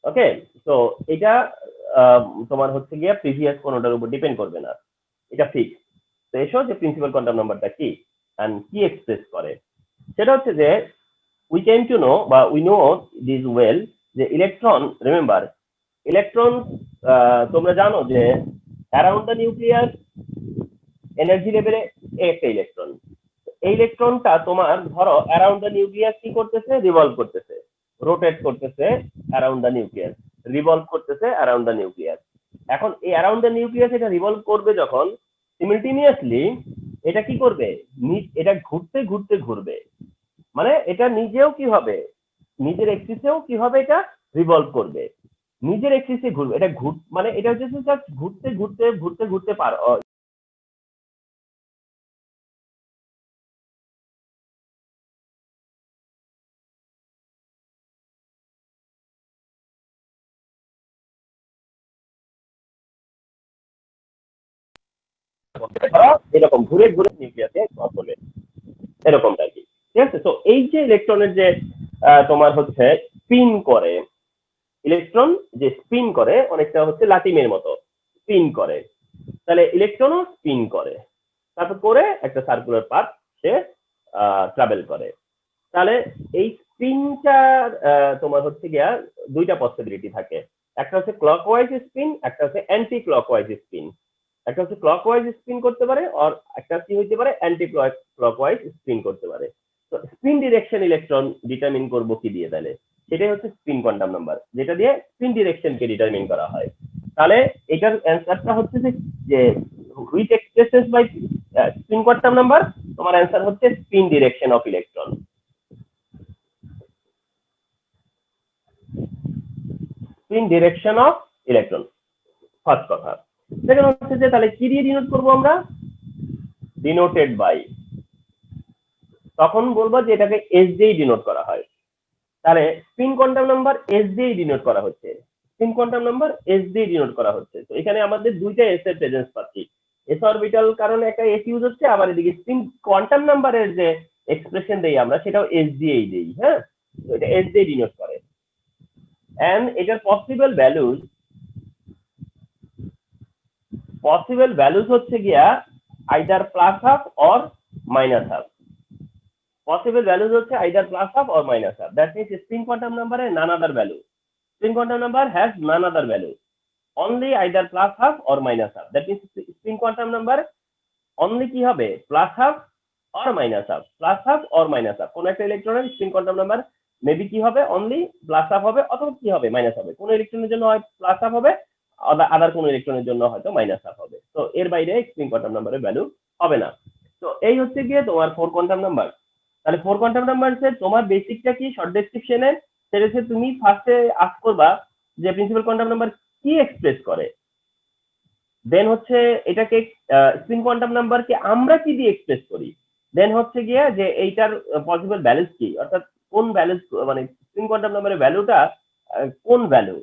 ওকে, তো এটা তোমার হচ্ছে গিয়ে প্রিভিয়াস কোনটার উপর ডিপেন্ড করবে না, এটা ফিক্স। তো এসো যে প্রিন্সিপাল কোয়ান্টাম নাম্বারটা কি এন্ড কি এক্সপ্রেস করে, সেটা হচ্ছে যে উই ক্যান টু নো বা উই নো দিস ওয়েল যে ইলেকট্রন, রিমেম্বার ইলেকট্রন, তোমরা জানো যে অ্যারাউন্ড দ্য নিউক্লিয়াস এনার্জি লেভেলে একটা ইলেকট্রন, এই ইলেকট্রনটা তোমার ধরো অ্যারাউন্ড দ্য নিউক্লিয়াস কি করতেছে, রিভলভ করতেছে, রোটেট করতেছে অ্যারাউন্ড দ্য নিউক্লিয়াস, রিভলভ করতেছে অ্যারাউন্ড দ্য নিউক্লিয়াস। এখন এই অ্যারাউন্ড দ্য নিউক্লিয়াস এটা রিভলভ করবে যখন, সিমিলটেনিয়াসলি এটা কি করবে, এটা ঘুরতে ঘুরতে ঘুরবে, মানে এটা নিজেও কি হবে, নিজের এক্সিসেও কি হবে, এটা রিভলভ করবে, নিজের এক্সিসে ঘুরবে, এটা মানে এটা হচ্ছে জাস্ট ঘুরতে ঘুরতে ঘুরতে ঘুরতে পার এরকম ঘুরে ঘুরে নিউক্লিয়াসে চলে, এরকমটা কি, ঠিক আছে। তো এই যে ইলেকট্রনের যে তোমার হচ্ছে স্পিন করে, ইলেকট্রন যে স্পিন করে অনেকটা হচ্ছে লাটিমের মতো স্পিন করে, তাহলে ইলেকট্রনও স্পিন করে, তারপর করে একটা সার্কুলার পাথ সে ট্রাভেল করে। তাহলে এই স্পিনটার তোমার হচ্ছে গিয়া দুইটা পসিবিলিটি থাকে, একটা হচ্ছে ক্লকওয়াইজ স্পিন, একটা হচ্ছে অ্যান্টি ক্লকওয়াইজ স্পিন। একটা হচ্ছে ক্লকওয়াইজ স্পিন করতে পারে, আর একটা কি হইতে পারে অ্যান্টি ক্লকওয়াইজ স্পিন করতে পারে। তো স্পিন ডিরেকশন ইলেকট্রন ডিটারমিন করবো কি দিয়ে, তাহলে সেটাই হচ্ছে স্পিন কোয়ান্টাম নাম্বার, যেটা দিয়ে স্পিন ডিরেকশনকে ডিটারমিন করা হয়। তাহলে এটার অ্যান্সারটা হচ্ছে যে which expresses by spin quantum number, তোমার অ্যান্সার হচ্ছে spin direction of electron. Spin direction of electron first কথা। সেকেন্ড হচ্ছে যে তাহলে কি দিয়ে ডিনোট করবো আমরা, ডিনোটেড বাই, তখন বলবো যে এটাকে এস দিয়েই ডিনোট করা হয়। তাহলে স্পিন কোয়ান্টাম নাম্বার এস দিয়ে ডিনোট করা হচ্ছে, স্পিন কোয়ান্টাম নাম্বার এস দিয়ে ডিনোট করা হচ্ছে। তো এখানে আমাদের দুইটা এস এর প্রেজেন্স পাচ্ছি, এস অরবিটাল কারণে একটা এস ইউজ হচ্ছে, আবার এদিকে স্পিন কোয়ান্টাম নাম্বারের যে এক্সপ্রেশন দেই আমরা সেটাও এস দিয়েই দেই। হ্যাঁ, তো এটা এস দিয়ে ডিনোট করে। এন্ড এটার পসিবল ভ্যালুজ হচ্ছে গিয়া either plus half or minus half. Possible values হচ্ছে either plus half or minus half. That means spin quantum number has none other value. Spin quantum number has none other value. Only either plus half or minus half. That means spin quantum number only কি হবে plus half or minus half. Plus half or minus half. কোন একটা ইলেকট্রনের spin quantum number maybe কি হবে only plus half হবে অথবা কি হবে মাইনাস হবে। কোন ইলেকট্রনের জন্য হয় plus half হবে, আদার কোন ইলেকট্রনের জন্য হয়তো মাইনাস হাফ হবে। তো এর বাইরে স্পিন কোয়ান্টাম নাম্বারের ভ্যালু হবে না। তো এই হচ্ছে গিয়ে তোমার 4 কোয়ান্টাম নাম্বার। তাহলে 4 কোয়ান্টাম নাম্বারসের তোমার বেসিকটা কি শর্ট ডেসক্রিপশনে সেটা হচ্ছে তুমি ফার্স্টে আস্ক করবা যে প্রিন্সিপাল কোয়ান্টাম নাম্বার কি এক্সপ্রেস করে, দেন হচ্ছে এটাকে স্পিন কোয়ান্টাম নাম্বারকে আমরা কি দিয়ে এক্সপ্রেস করি, দেন হচ্ছে গিয়ে যে এইটার পসিবল ব্যালেন্স কি, অর্থাৎ কোন ব্যালেন্স মানে স্পিন কোয়ান্টাম নাম্বারের ভ্যালুটা কোন ভ্যালু,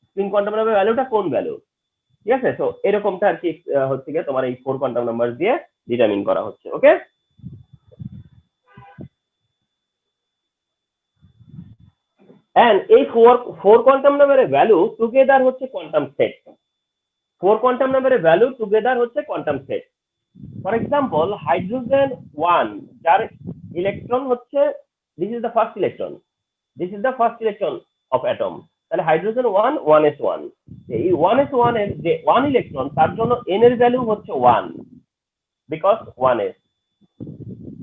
স্পিন কোয়ান্টাম নাম্বারের ভ্যালুটা কোন ভ্যালু। ঠিক আছে, তো এরকমটা আর কি হচ্ছে গিয়ে তোমার এই 4 কোয়ান্টাম নাম্বার দিয়ে ডিটারমিন করা হচ্ছে। ওকে, and এই ফোর কোয়ান্টাম নাম্বারের ভ্যালু টুগেদার হচ্ছে কোয়ান্টাম সেট। 4 কোয়ান্টাম নাম্বারের ভ্যালু টুগেদার হচ্ছে quantum set. For example hydrogen 1 যার ইলেকট্রন হচ্ছে this is the first electron, this is the first electron of atom. তাহলে হাইড্রোজেন 1 1s1, এই 1s1 এর যে 1 ইলেকট্রন তার জন্য n এর ভ্যালু হচ্ছে 1 because 1s,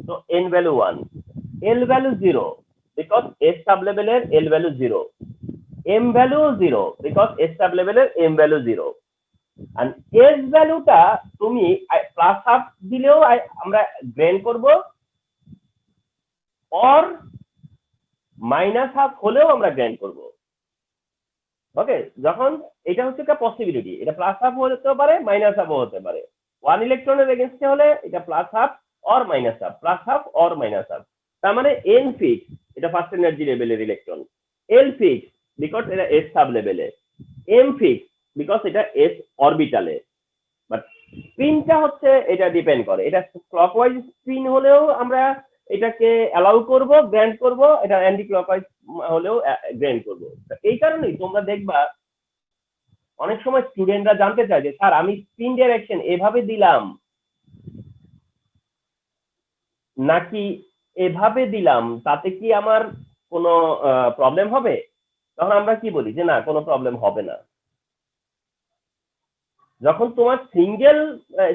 so n value 1, l value 0 because s sub level এর l value 0, m value 0 because s sub level এর m value 0, and s ভ্যালুটা তুমি প্লাস হাফ দিলেও আমরা গ্রেন করব or মাইনাস হাফ হলেও আমরা গ্রেন করব। ওকে, যখন এটা হচ্ছে একটা পসিবিলিটি, এটা প্লাস হাফ হতে পারে মাইনাস হাফও হতে পারে। 1 ইলেকট্রনের এগেইনস্টে হলে এটা plus half or minus half, plus half or minus half. তার মানে n ফিক্স এটা ফার্স্ট এনার্জি লেভেলের ইলেকট্রন, l ফিক্স বিকজ এটা s সাব লেভেলে, m ফিক্স বিকজ এটা s অরবিটালে। বাট স্পিনটা হচ্ছে এটা ডিপেন্ড করে, এটা ক্লকওয়াইজ স্পিন হলেও আমরা এটাকে অ্যালাউ করব গ্র্যান্ট করব, এটা অ্যান্টি ক্লকওয়াইজ হলেও গ্র্যান্ট করব। এই কারণেই তোমরা দেখবা অনেক সময় স্টুডেন্টরা জানতে চায় যে স্যার আমি স্পিন ডাইরেকশন এভাবে দিলাম নাকি এভাবে দিলাম, তাতে কি আমার কোনো প্রবলেম হবে? তখন আমরা কি বলি যে না, কোনো প্রবলেম হবে না। যখন তোমার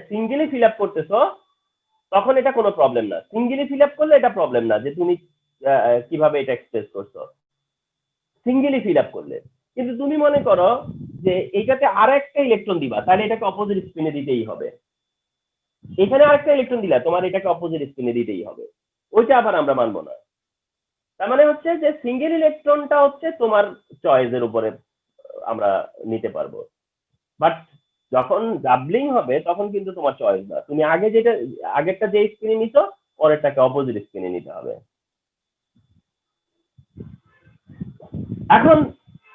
সিঙ্গেলি ফিল আপ করতেছো তখন এটা কোনো প্রবলেম না, সিঙ্গেলি ফিল আপ করলে এটা প্রবলেম না যে তুমি কিভাবে এটা এক্সপ্রেস করছো সিঙ্গেলি ফিল আপ করলে। কিন্তু তুমি মনে করো যে এইটাতে আর একটা ইলেকট্রন দিবা, তাহলে এটাকে অপোজিট স্পিনে দিতেই হবে। এখানে আরেকটা ইলেকট্রন দিলা, তোমার এটাকে অপোজিট স্পিনে দিতেই হবে, ওইটা আবার আমরা মানবো না। তার মানে হচ্ছে যে সিঙ্গেল ইলেকট্রনটা হচ্ছে তোমার চয়েসের উপরে আমরা নিতে পারবো, বাট যখন ডাবলিং হবে তখন কিন্তু তোমার চয়েস না, তুমি আগেরটা যে স্পিনে নিছো পরেরটাকে অপোজিট স্পিনে নিতে হবে। এখন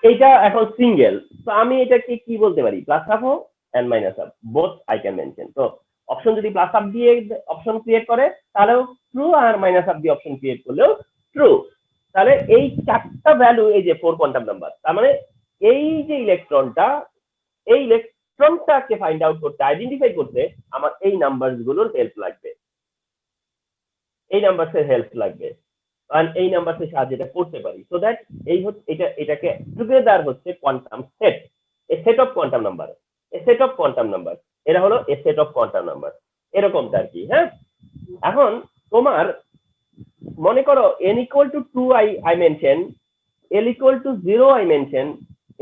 এইটা এখন সিঙ্গেল, তো আমি এটাকে কি বলতে পারি, plus half and minus half both I can mention. তো অপশন যদি প্লাস হাফ দিয়ে অপশন ক্রিয়েট করে তাহলেও ট্রু, আর মাইনাস হাফ দিয়ে অপশন ক্রিয়েট করলেও ট্রু। তাহলে এই চারটা ভ্যালু এই যে 4 কোয়ান্টাম নাম্বার, তার মানে এই যে এই ইলেকট্রনটাকে ফাইন্ড আউট করতে, আইডেন্টিফাই করতে আমার এই নাম্বারগুলোর হেল্প লাগবে, এই নাম্বারসের হেল্প লাগবে, আর এই নাম্বারসের সাহায্যে এটা করতে পারি। সো দ্যাট এই হচ্ছে এটাকে টুগেদার হচ্ছে quantum set, A set of quantum number, A set of quantum number, এরা হলো এ সেট অফ কোয়ান্টাম নাম্বার, এরকমটা আর কি। হ্যাঁ, এখন তোমার মনে করো n equal to 2 I mention, l equal to 0 I mention,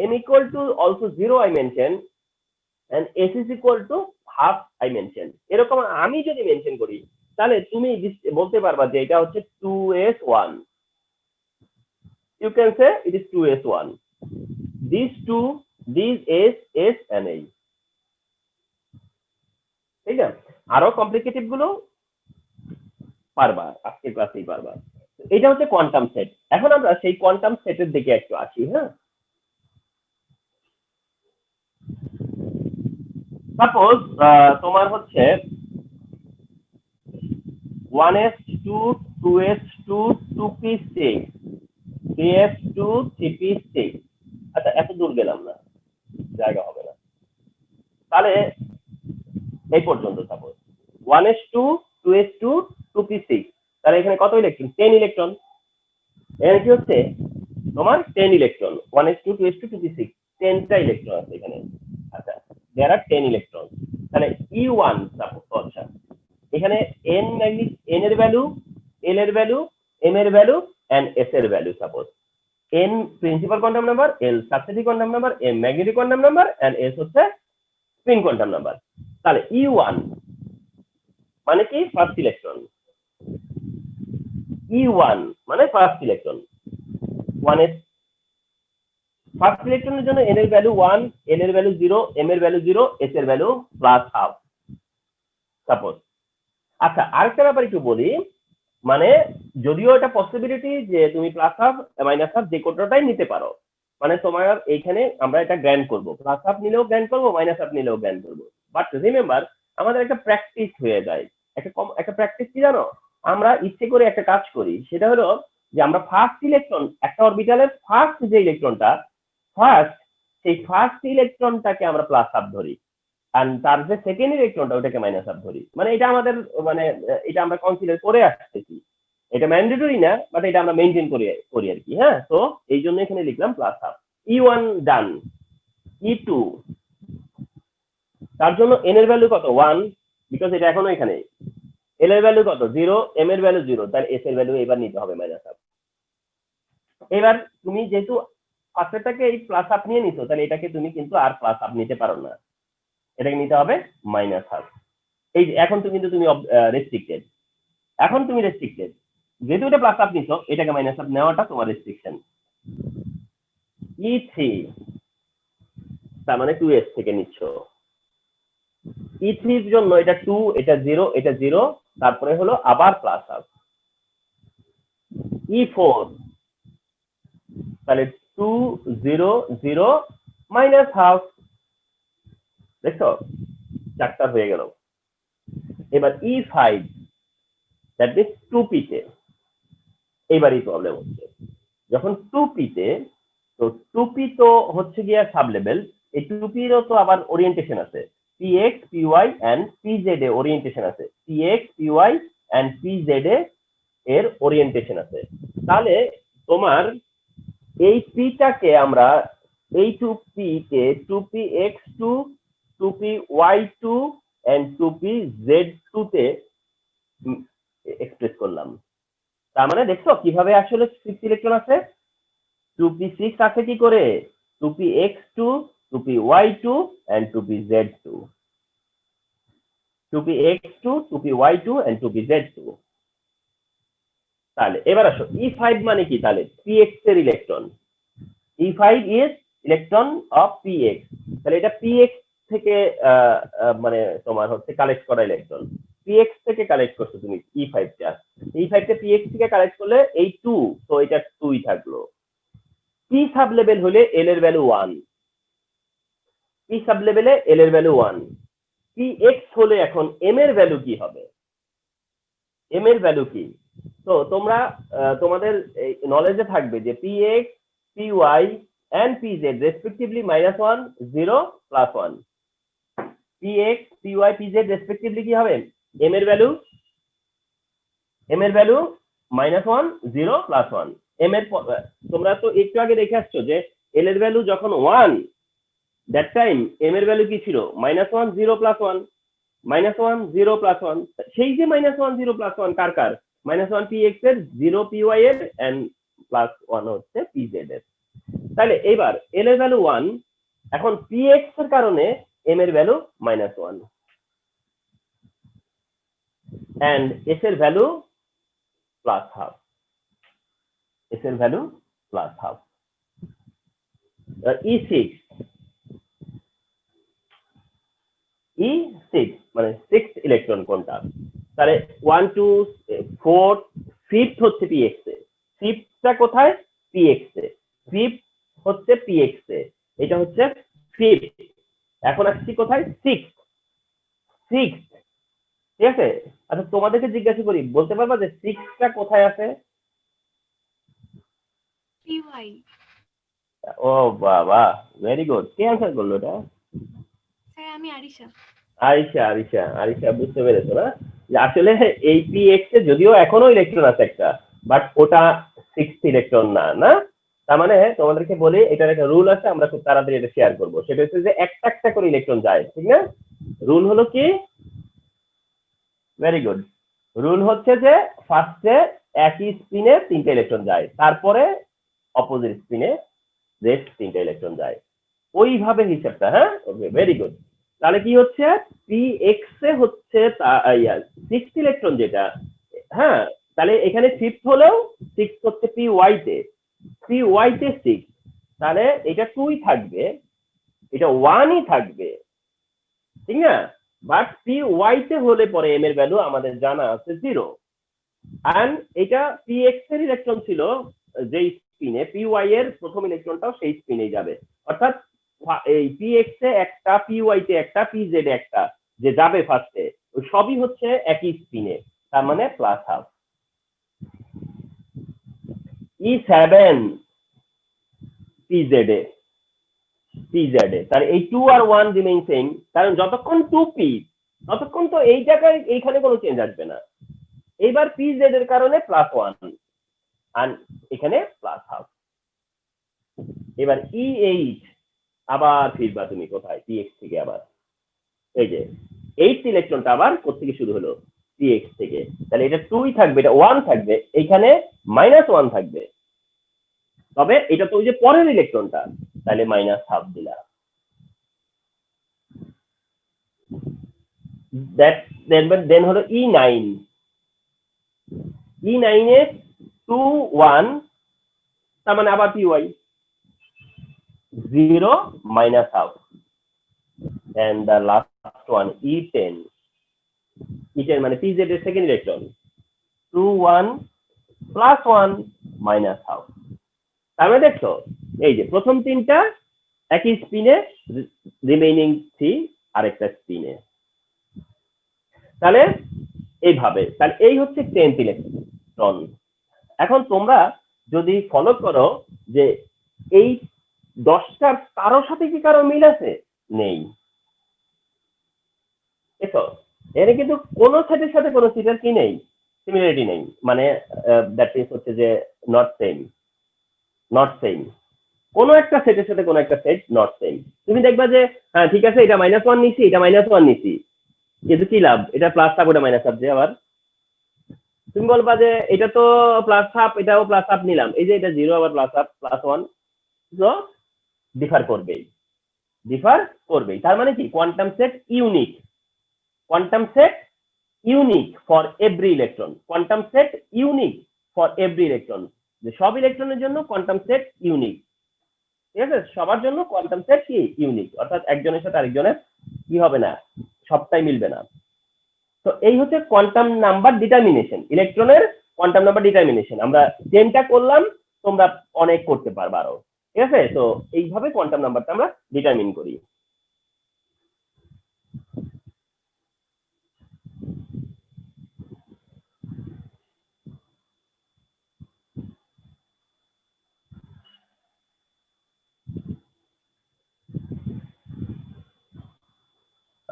m equal to also 0 I mention, and s is equal to half I mention। এরকম আমি যদি মেনশন করি তাহলে তুমি বলতে পারবা যে এটা হচ্ছে 2s1, you can say it is 2s1, these two, these s and a। ঠিক আছে, আরো কমপ্লিকেটেড গুলো পারবা, আজকের ক্লাসেই পারবা। এটা হচ্ছে কোয়ান্টাম সেট। এখন আমরা সেই কোয়ান্টাম সেটের দিকে একটু আসি। হ্যাঁ, সাপোজ তোমার হচ্ছে 1s2 2s2 2p6 3s2 3p6। আচ্ছা, এত দূর গেলাম না, জায়গা হবে না, তাহলে এই পর্যন্ত সাপোজ 1s2 2s2 2p6, তাহলে এখানে কত ইলেকট্রন? 10 ইলেকট্রন। এখানে কি হচ্ছে তোমার 10 ইলেকট্রন, 1s2 2s2 2p6, 10টা ইলেকট্রন আছে এখানে। আচ্ছা, দেয়ার আর 10 ইলেকট্রন। তাহলে E1 সাপোজ, আচ্ছা এখানে n এর ভ্যালু, l এর ভ্যালু, m এর ভ্যালু এন্ড s এর value. Suppose n principal quantum number, l substitute quantum number, m magnetic quantum number and s হচ্ছে স্পিন কোয়ান্টাম নাম্বার। তাহলে E1 মানে কি? First electron. E1 মানে first electron. 1s first ইলেকট্রনের জন্য n এর value 1, l এর ভ্যালু 0, m এর ভ্যালু 0, s এর ভ্যালু প্লাস হাফ। সাপোজ আচ্ছা, আরেকটা ব্যাপার একটু বলি, মানে যদিও এটা পসিবিলিটি যে তুমি প্লাস হাফ মাইনাস হাফ যে কোনোটাই নিতে পারো, মানে তোমার এইখানে আমরা এটা গ্র্যান্ড করব, প্লাস হাফ নিলেও গ্র্যান্ড করবো, মাইনাস হাফ নিলেও গ্র্যান্ড করবো। বাট রিমেম্বার, আমাদের একটা প্র্যাকটিস হয়ে যায়। একটা প্র্যাকটিস কি জানো? আমরা ইচ্ছে করে একটা কাজ করি, সেটা হলো যে আমরা ফার্স্ট ইলেকট্রন, একটা অরবিটালের ফার্স্ট যে ইলেকট্রনটা, সেই ফার্স্ট ইলেকট্রনটাকে আমরা প্লাস হাফ ধরি, আর তার যে সেকেন্ড ইলেকট্রনটা ওটাকে মাইনাস হাফ ধরি। মানে এটা আমাদের, মানে এটা আমরা কনসিডার করে আসতেছি। এটা ম্যান্ডেটরি না, বাট এটা আমরা মেনটেন করি আর কি। হ্যাঁ, তো এই জন্য এখানে লিখলাম প্লাস হাফ। E1 ডান। E2 তার জন্য n এর ভ্যালু কত? 1, বিকজ এটা এখনো এখানে। l এর ভ্যালু কত? 0, m এর ভ্যালু 0, তাহলে s এর ভ্যালু এবার নিতে হবে মাইনাস হাফ। এবার তুমি যেহেতু ফার্স্টটাকে এই প্লাস হাফ নিয়ে নিছো, তাহলে এটাকে তুমি কিন্তু আর প্লাস হাফ নিতে পারো না, এটাকে নিতে হবে মাইনাস হাফ। এই এখন কিন্তু তুমি রেস্ট্রিক্টেড, এখন তুমি রেস্ট্রিক্টেড, যেহেতু এটা প্লাস হাফ নিছো, এটাকে মাইনাস হাফ নেওয়াটা তোমার রেস্ট্রিকশন। E3 তার মানে 2s থেকে নিচ্ছ। E3 এর জন্য এটা 2, এটা 0, এটা 0, তারপরে হলো আবার প্লাস হাফ। E4 তাহলে 2 0 0 মাইনাস হাফ। দেখছো, চারটা হয়ে গেল। এবার E5 দ্যাট মিনস 2p তে, এইবারই প্রবলেম হচ্ছে। যখন 2p তে, তো 2p তো হচ্ছে গিয়া সাব লেভেল, এই 2p এরও তো আবার ওরিয়েন্টেশন আছে, px py এন্ড pz এ ওরিয়েন্টেশন আছে, px py এন্ড pz এর ওরিয়েন্টেশন আছে। তাহলে তোমার এই p টাকে আমরা, এই 2p K 2px2 2py2 and 2pz2 তে এক্সপ্রেস করলাম। তার মানে দেখছো কিভাবে আসলে 6 ইলেকট্রন আছে। 2p6 আছে কি করে? 2px2 2py2 and 2pz2, 2px2 2py2 and 2pz2। তাহলে এবার আসো E5 মানে কি? তাহলে px এর electron, E5 is electron of px। তাহলে এটা px থেকে মানে তোমার হচ্ছে কালেক্ট করা ইলেকট্রন, px থেকে কালেক্ট করছো তুমি E5 টা। E5 টা px থেকে কালেক্ট করলে এই 2, তো এটা 2ই থাকলো। p সাব লেভেল হলে l এর ভ্যালু 1, p সাব লেভেলে l এর ভ্যালু 1, px হলে এখন m এর ভ্যালু কি হবে? m এর ভ্যালু কি? তো তোমরা তোমাদের নলেজে থাকবে যে px py and pz respectively -1 0 +1, px py pz respectively কি হবে? m এর ভ্যালু -1 0 +1। m এর তোমরা তো একটু আগে দেখে আসছো যে l এর ভ্যালু যখন 1, দ্যাট টাইম m এর ভ্যালু কি ছিল? -1 0 +1, -1 0 +1। সেই যে -1 0 +1 কার কার? -1 px এর, 0 py এর এন্ড +1 হচ্ছে pz এর। তাহলে এবার l এর ভ্যালু 1, এখন px এর কারণে m এর ভ্যালু -1 এন্ড s এর ভ্যালু +1/2, s এর ভ্যালু +1/2। E6 E6 মানে 6 ইলেকট্রন কোনটা? তাহলে 1 2 4 5th হচ্ছে px এ, ফিফথটা কোথায়? পিএক্স এ। ফিফথ হচ্ছে পিএক্স এ, এটা হচ্ছে ফিফথ। এখন আসছি কোথায়? সিক্স। সিক্স, ঠিক আছে। আচ্ছা তোমাদেরকে জিজ্ঞাসা করি, বলতে পারবা যে সিক্সটা কোথায় আছে? PY ও বাবা, ভেরি গুড। কে অ্যান্সার করলো এটা? স্যার আমি আরিশা। আরিশা বুঝতে পেরেছো না, যে আসলে এই পিএক্স এ যদিও এখনো ইলেকট্রন আছে একটা, বাট ওটা সিক্স ইলেকট্রন না। না, তার মানে তোমাদেরকে বলি, এটার একটা রুল আছে, আমরা খুব তাড়াতাড়ি এটা শেয়ার করবো। সেটা হচ্ছে যে একটা একটা করে ইলেকট্রন যায়, ঠিক না? রুল হলো কি? Very good. রুল হচ্ছে যে ফার্স্টে একই স্পিনে তিনটে ইলেকট্রন যায়, তারপরে অপোজিট স্পিনে রেস্ট তিনটে ইলেকট্রন যায়, ওইভাবে হিসাবটা। হ্যাঁ, ওকে, ভেরি গুড। তাহলে কি হচ্ছে? পি এক্স এ হচ্ছে সিক্স ইলেকট্রন যেটা, হ্যাঁ, তাহলে এখানে ফিফথ হলেও সিক্স হচ্ছে পি ওয়াই তে, পি ওয়াই তে সিক্স, তাহলে এটা টুই থাকবে, এটা ওয়ানই থাকবে, ঠিক না? বাট পি ওয়াই তে হলে পরে এম এর ভ্যালু আমাদের জানা আছে জিরো। এন্ড এটা পি এক্স এর ইলেকট্রন ছিল যেই স্পিনে, পি ওয়াই এর প্রথম ইলেকট্রনটাও সেই স্পিনেই যাবে। অর্থাৎ এই পি এক্স এ একটা, পি ওয়াই তে একটা, পি জেড একটা, যে যাবে ফার্স্টে, সবই হচ্ছে একই স্পিনে, তার মানে প্লাস হাফ। E7 পিজেড এ, তার এই 2 আর 1 রিমেইন সেম, কারণ যতক্ষণ 2p ততক্ষণ তো এই জায়গায় এইখানে কোনো চেঞ্জ আসবে না। এইবার পিজেড এর কারণে +1 আর এখানে প্লাস হাফ। এবার E8 আবার ফিরবা তুমি কোথায়? পিএক্স থেকে আবার, এই যে 8 ইলেকট্রনটা আবার কোথেকে শুরু হলো? পিএক্স থেকে। তাহলে এটা 2ই থাকবে, এটা 1 থাকবে, এখানে -1 থাকবে, তবে এটা তো ওই যে পরের ইলেকট্রনটা, তাহলে -হাফ দিলা। দেন হলো E9। E9 এ 2 1, তার মানে আবার PY 0 -half. and the last one E10, E10 মানে পিজেড এর সেকেন্ড ইলেকট্রন, 2 1 +1 -হাফ। তার মানে দেখছো, এই যে প্রথম তিনটা একই স্পিনে, রিমেইনিং 3 আরেকটা স্পিনে। তাহলে এইভাবে, তাহলে এই হচ্ছে 10th ইলেকট্রন। এখন তোমরা যদি ফলো করো যে এই 10টার কারোর সাথে কি কারো মিল আছে? নেই। দেখো, এখানে কিন্তু কোনো সেটের সাথে কোনো সেটের কি নেই, সিমিলারিটি নেই, মানে দ্যাট মিনস হচ্ছে যে নট সেম, কোনো একটা সেটের সাথে কোনো একটা সেট নট সেম। তুমি দেখবা যে হ্যাঁ ঠিক আছে, এটা -1 নিছি, এটা -1 নিছি, কিন্তু কি লাভ? এটা প্লাস হাফ, ওটা মাইনাস হাফ, যে আবার তুমি বলবা যে এটা তো প্লাস হাফ, এটাও প্লাস হাফ নিলাম, এই যে এটা 0 আবার প্লাস হাফ +1, তো ডিফার করবেই। তার মানে কি? Quantum set unique, quantum set unique for every electron, quantum set unique for every electron, যে সব ইলেকট্রনের জন্য কোয়ান্টাম সেট ইউনিক, ঠিক আছে? সবার জন্য কোয়ান্টাম সেট কি ইউনিক, অর্থাৎ একজনের সাথে আরেকজনের কি হবে না, সবটাই মিলবে না। তো এই হচ্ছে কোয়ান্টাম নাম্বার ডিটারমিনেশন, ইলেকট্রনের কোয়ান্টাম নাম্বার ডিটারমিনেশন। আমরা 10টা করলাম, তোমরা অনেক করতে পারবে আরো, ঠিক আছে? তো এইভাবে কোয়ান্টাম নাম্বারটা আমরা ডিটারমিন করি।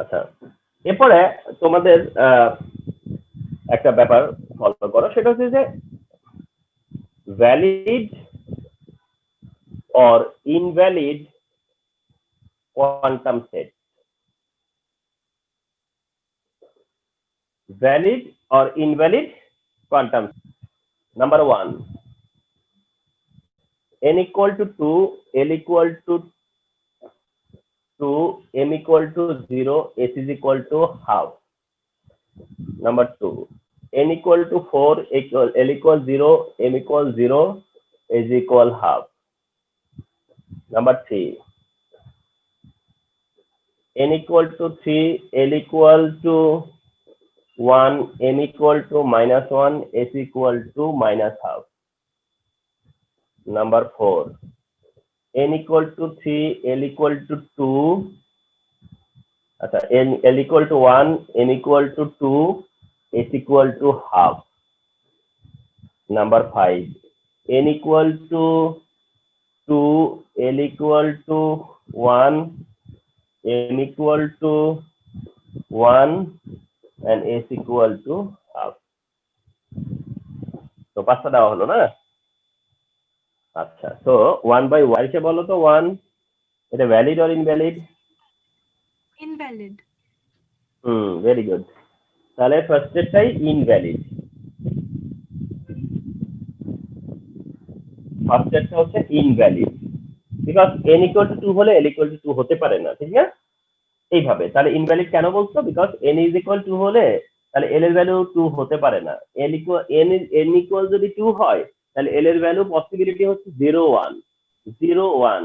আচ্ছা, এরপরে তোমাদের একটা ব্যাপার ফলো করো, সেটা হচ্ছে যে valid or invalid quantum set, valid or invalid quantum set. Number 1, n equal to 2, l equal to 2, m equal to 0, s is equal to half. Number 2, n equal to 4, l equal 0, m equal 0, s equal half. Number 3, n equal to 3, l equal to 1, m equal to -1, s equal to -half. Number 4 n equal to 3 l equal to 2 আচ্ছা l equal to 1 n equal to 2 s equal to half. Number 5 n equal to 2 l equal to 1 n equal to 1 and s equal to half. তো পাঁচটা দেওয়া হলো না? আচ্ছা তো 1 by y কে বলো তো 1 এটা valid or invalid? Invalid. Very good. তাহলে ফার্স্ট এরটাই ইনভ্যালিড। ফার্স্ট এরটা হচ্ছে invalid because n equal to 2 হলে l equal to 2 হতে পারে না, ঠিক না? এইভাবে তাহলে ইনভ্যালিড কেন বলছো? Because n is equal to হলে তাহলে l এর ভ্যালু 2 হতে পারে না। n equal যদি 2 হয় তাহলে l এর ভ্যালু পসিবিলিটি হচ্ছে 0 1 0 1।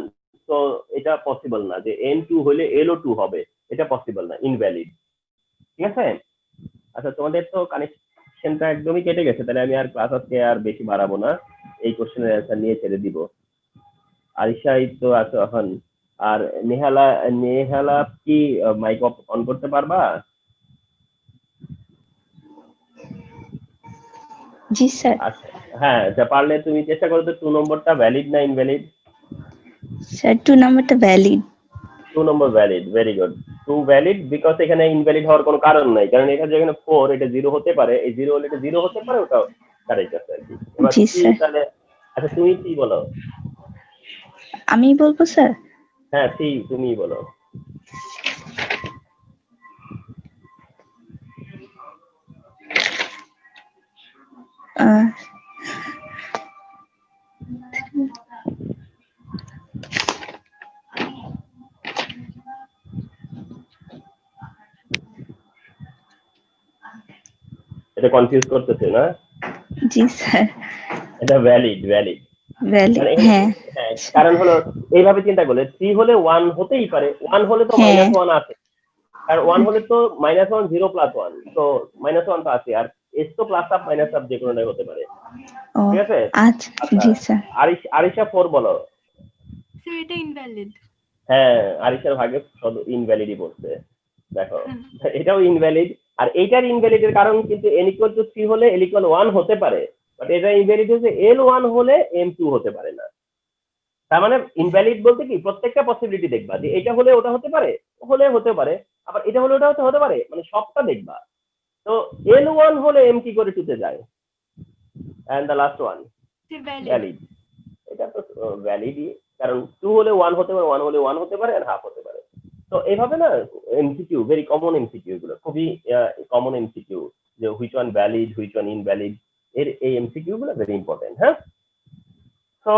তো এটা পসিবল না যে n 2 হলে l ও 2 হবে, এটা পসিবল না, ইনভ্যালিড। ঠিক আছে? আচ্ছা তোমাদের তো কানেকশনটা একদমই কেটে গেছে, তাহলে আমি আর ক্লাস আজকে আর বেশি বাড়াবো না, এই কোশ্চেনের অ্যান্সার নিয়ে ছেড়ে দিব। আরিশা এই তো আছো এখন, আর নেহালা কি মাইক অন করতে পারবা? জি স্যার। আচ্ছা হ্যাঁ, যা পারলে তুমি চেষ্টা করো তো 2 নম্বরটা ভ্যালিড না ইনভ্যালিড? স্যার 2 নাম্বারটা valid. 2 number valid, very good. 2 valid because এখানে ইনভ্যালিড হওয়ার কোনো কারণ নাই, কারণ এটা যেখানে 4 এটা 0 হতে পারে, এই 0 হলে এটা 0 হতে পারে, ওটাও কারেক্ট আছে আর কি। এবার জি কি স্যার। তাহলে আচ্ছা তুমি কি বলো? আমি বলবো স্যার? হ্যাঁ তুমি বলো। এটা কনফিউজ করতেছে না? জি স্যার। এটা ভ্যালিড ভ্যালিড ভ্যালিড, হ্যাঁ। হ্যাঁ, কারণ হলো এইভাবে চিন্তা করলে 3 হলে 1 হতেই পারে, 1 হলে তো হ্যাঁ। -1 আছে, আর 1 হলে তো -1 0 প্লাস 1, তো -1 তো আছে, আর s তো প্লাস আপ মাইনাস আপ যে কোনোটাই হতে পারে। ও ঠিক আছে? আচ্ছা, জি স্যার। আরিশা 4 বলো। স্যার এটা ইনভ্যালিড। হ্যাঁ, আরিশার ভাগে শুধু ইনভ্যালিডই পড়ছে, দেখো এটাও ইনভ্যালিড, আর এইটার ইনভ্যালিডের কারণ কিন্তু n equal to 3 হলে l equal 1 হতে পারে, বাট এটা ইনভ্যালিড হচ্ছে l 1 হলে m 2 হতে পারে না। তার মানে ইনভ্যালিড বলতে কি প্রত্যেকটা পসিবিলিটি দেখবা, যে এটা হলে ওটা হতে পারে, হতে পারে, আবার এটা হলে ওটা হতে পারে, মানে সবটা দেখবা। তো l1 হলে m কি করে 2 তে যায়? And the last one valid. এটা তো ভ্যালিডই, কারণ 2 হলে 1 হতে পারে, 1 হলে 1 হতে পারে, আর হাফ হতে পারে। তো এইভাবে না এমসিকিউ, ভেরি কমন এমসিকিউ, এগুলো খুবই কমন এমসিকিউ, যে which one valid which one invalid, এর এই এমসিকিউ গুলো ভেরি ইম্পর্টেন্ট। হ্যাঁ, তো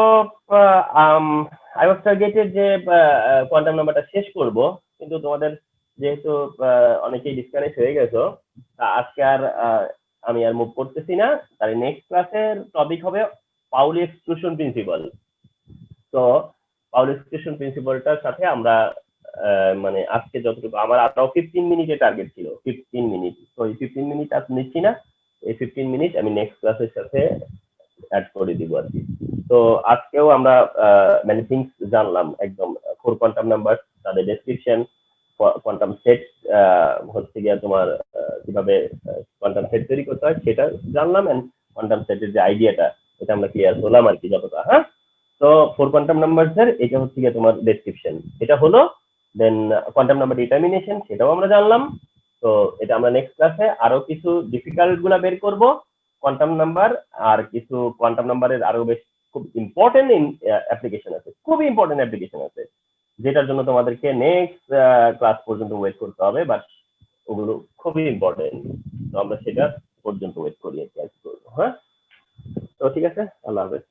আই ওয়াজ টার্গেটেড যে কোয়ান্টাম নাম্বারটা শেষ করব, কিন্তু তোমাদের যেহেতু অনেকেই ডিসকানেক্ট হয়ে গেছো, আজকে আর আমি আর মুভ করতেছি না। তাই নেক্সট ক্লাসের টপিক হবে পাউলি এক্সক্লুশন প্রিন্সিপাল। তো পাউলি এক্সক্লুশন প্রিন্সিপালটার সাথে আমরা মানে আজকে যতটুকু, আমার আরো 15 মিনিটের টার্গেট ছিল, 15 মিনিট, তো এই 15 মিনিট আজ নিচ্ছি না, এই 15 মিনিট আমি নেক্সট ক্লাসের সাথে অ্যাড করে দিব আর কি। তো আজকেও আমরা মেনি থিংস জানলাম, একদম 4 কোয়ান্টাম নাম্বার, তাদের ডেসক্রিপশন, কোয়ান্টাম সেট হচ্ছে গিয়ে তোমার কিভাবে কোয়ান্টাম সেট তৈরি করতে হয় সেটা জানলাম, এন্ড কোয়ান্টাম সেটের যে আইডিয়াটা, এটা আমরা ক্লিয়ার হলাম আর কি যতটা। হ্যাঁ, তো 4 কোয়ান্টাম নাম্বারসের এটা হচ্ছে গিয়ে তোমার ডেসক্রিপশন, এটা হলো। দেন কোয়ান্টাম নাম্বার ডিটারমিনেশন, সেটাও আমরা জানলাম। তো এটা আমরা নেক্সট ক্লাসে আরো কিছু ডিফিকাল্ট গুলা বের করব কোয়ান্টাম নাম্বার, আর কিছু কোয়ান্টাম নাম্বারের আরো বেশ খুব ইম্পর্টেন্ট অ্যাপ্লিকেশন আছে, খুবই ইম্পর্টেন্ট অ্যাপ্লিকেশন আছে, যেটার জন্য তোমাদেরকে নেক্সট ক্লাস পর্যন্ত ওয়েট করতে হবে, বাট ওগুলো খুবই ইম্পর্টেন্ট। তো আমরা সেটা পর্যন্ত ওয়েট করি আর কি করবো। হ্যাঁ, তো ঠিক আছে, আল্লাহ হাফেজ।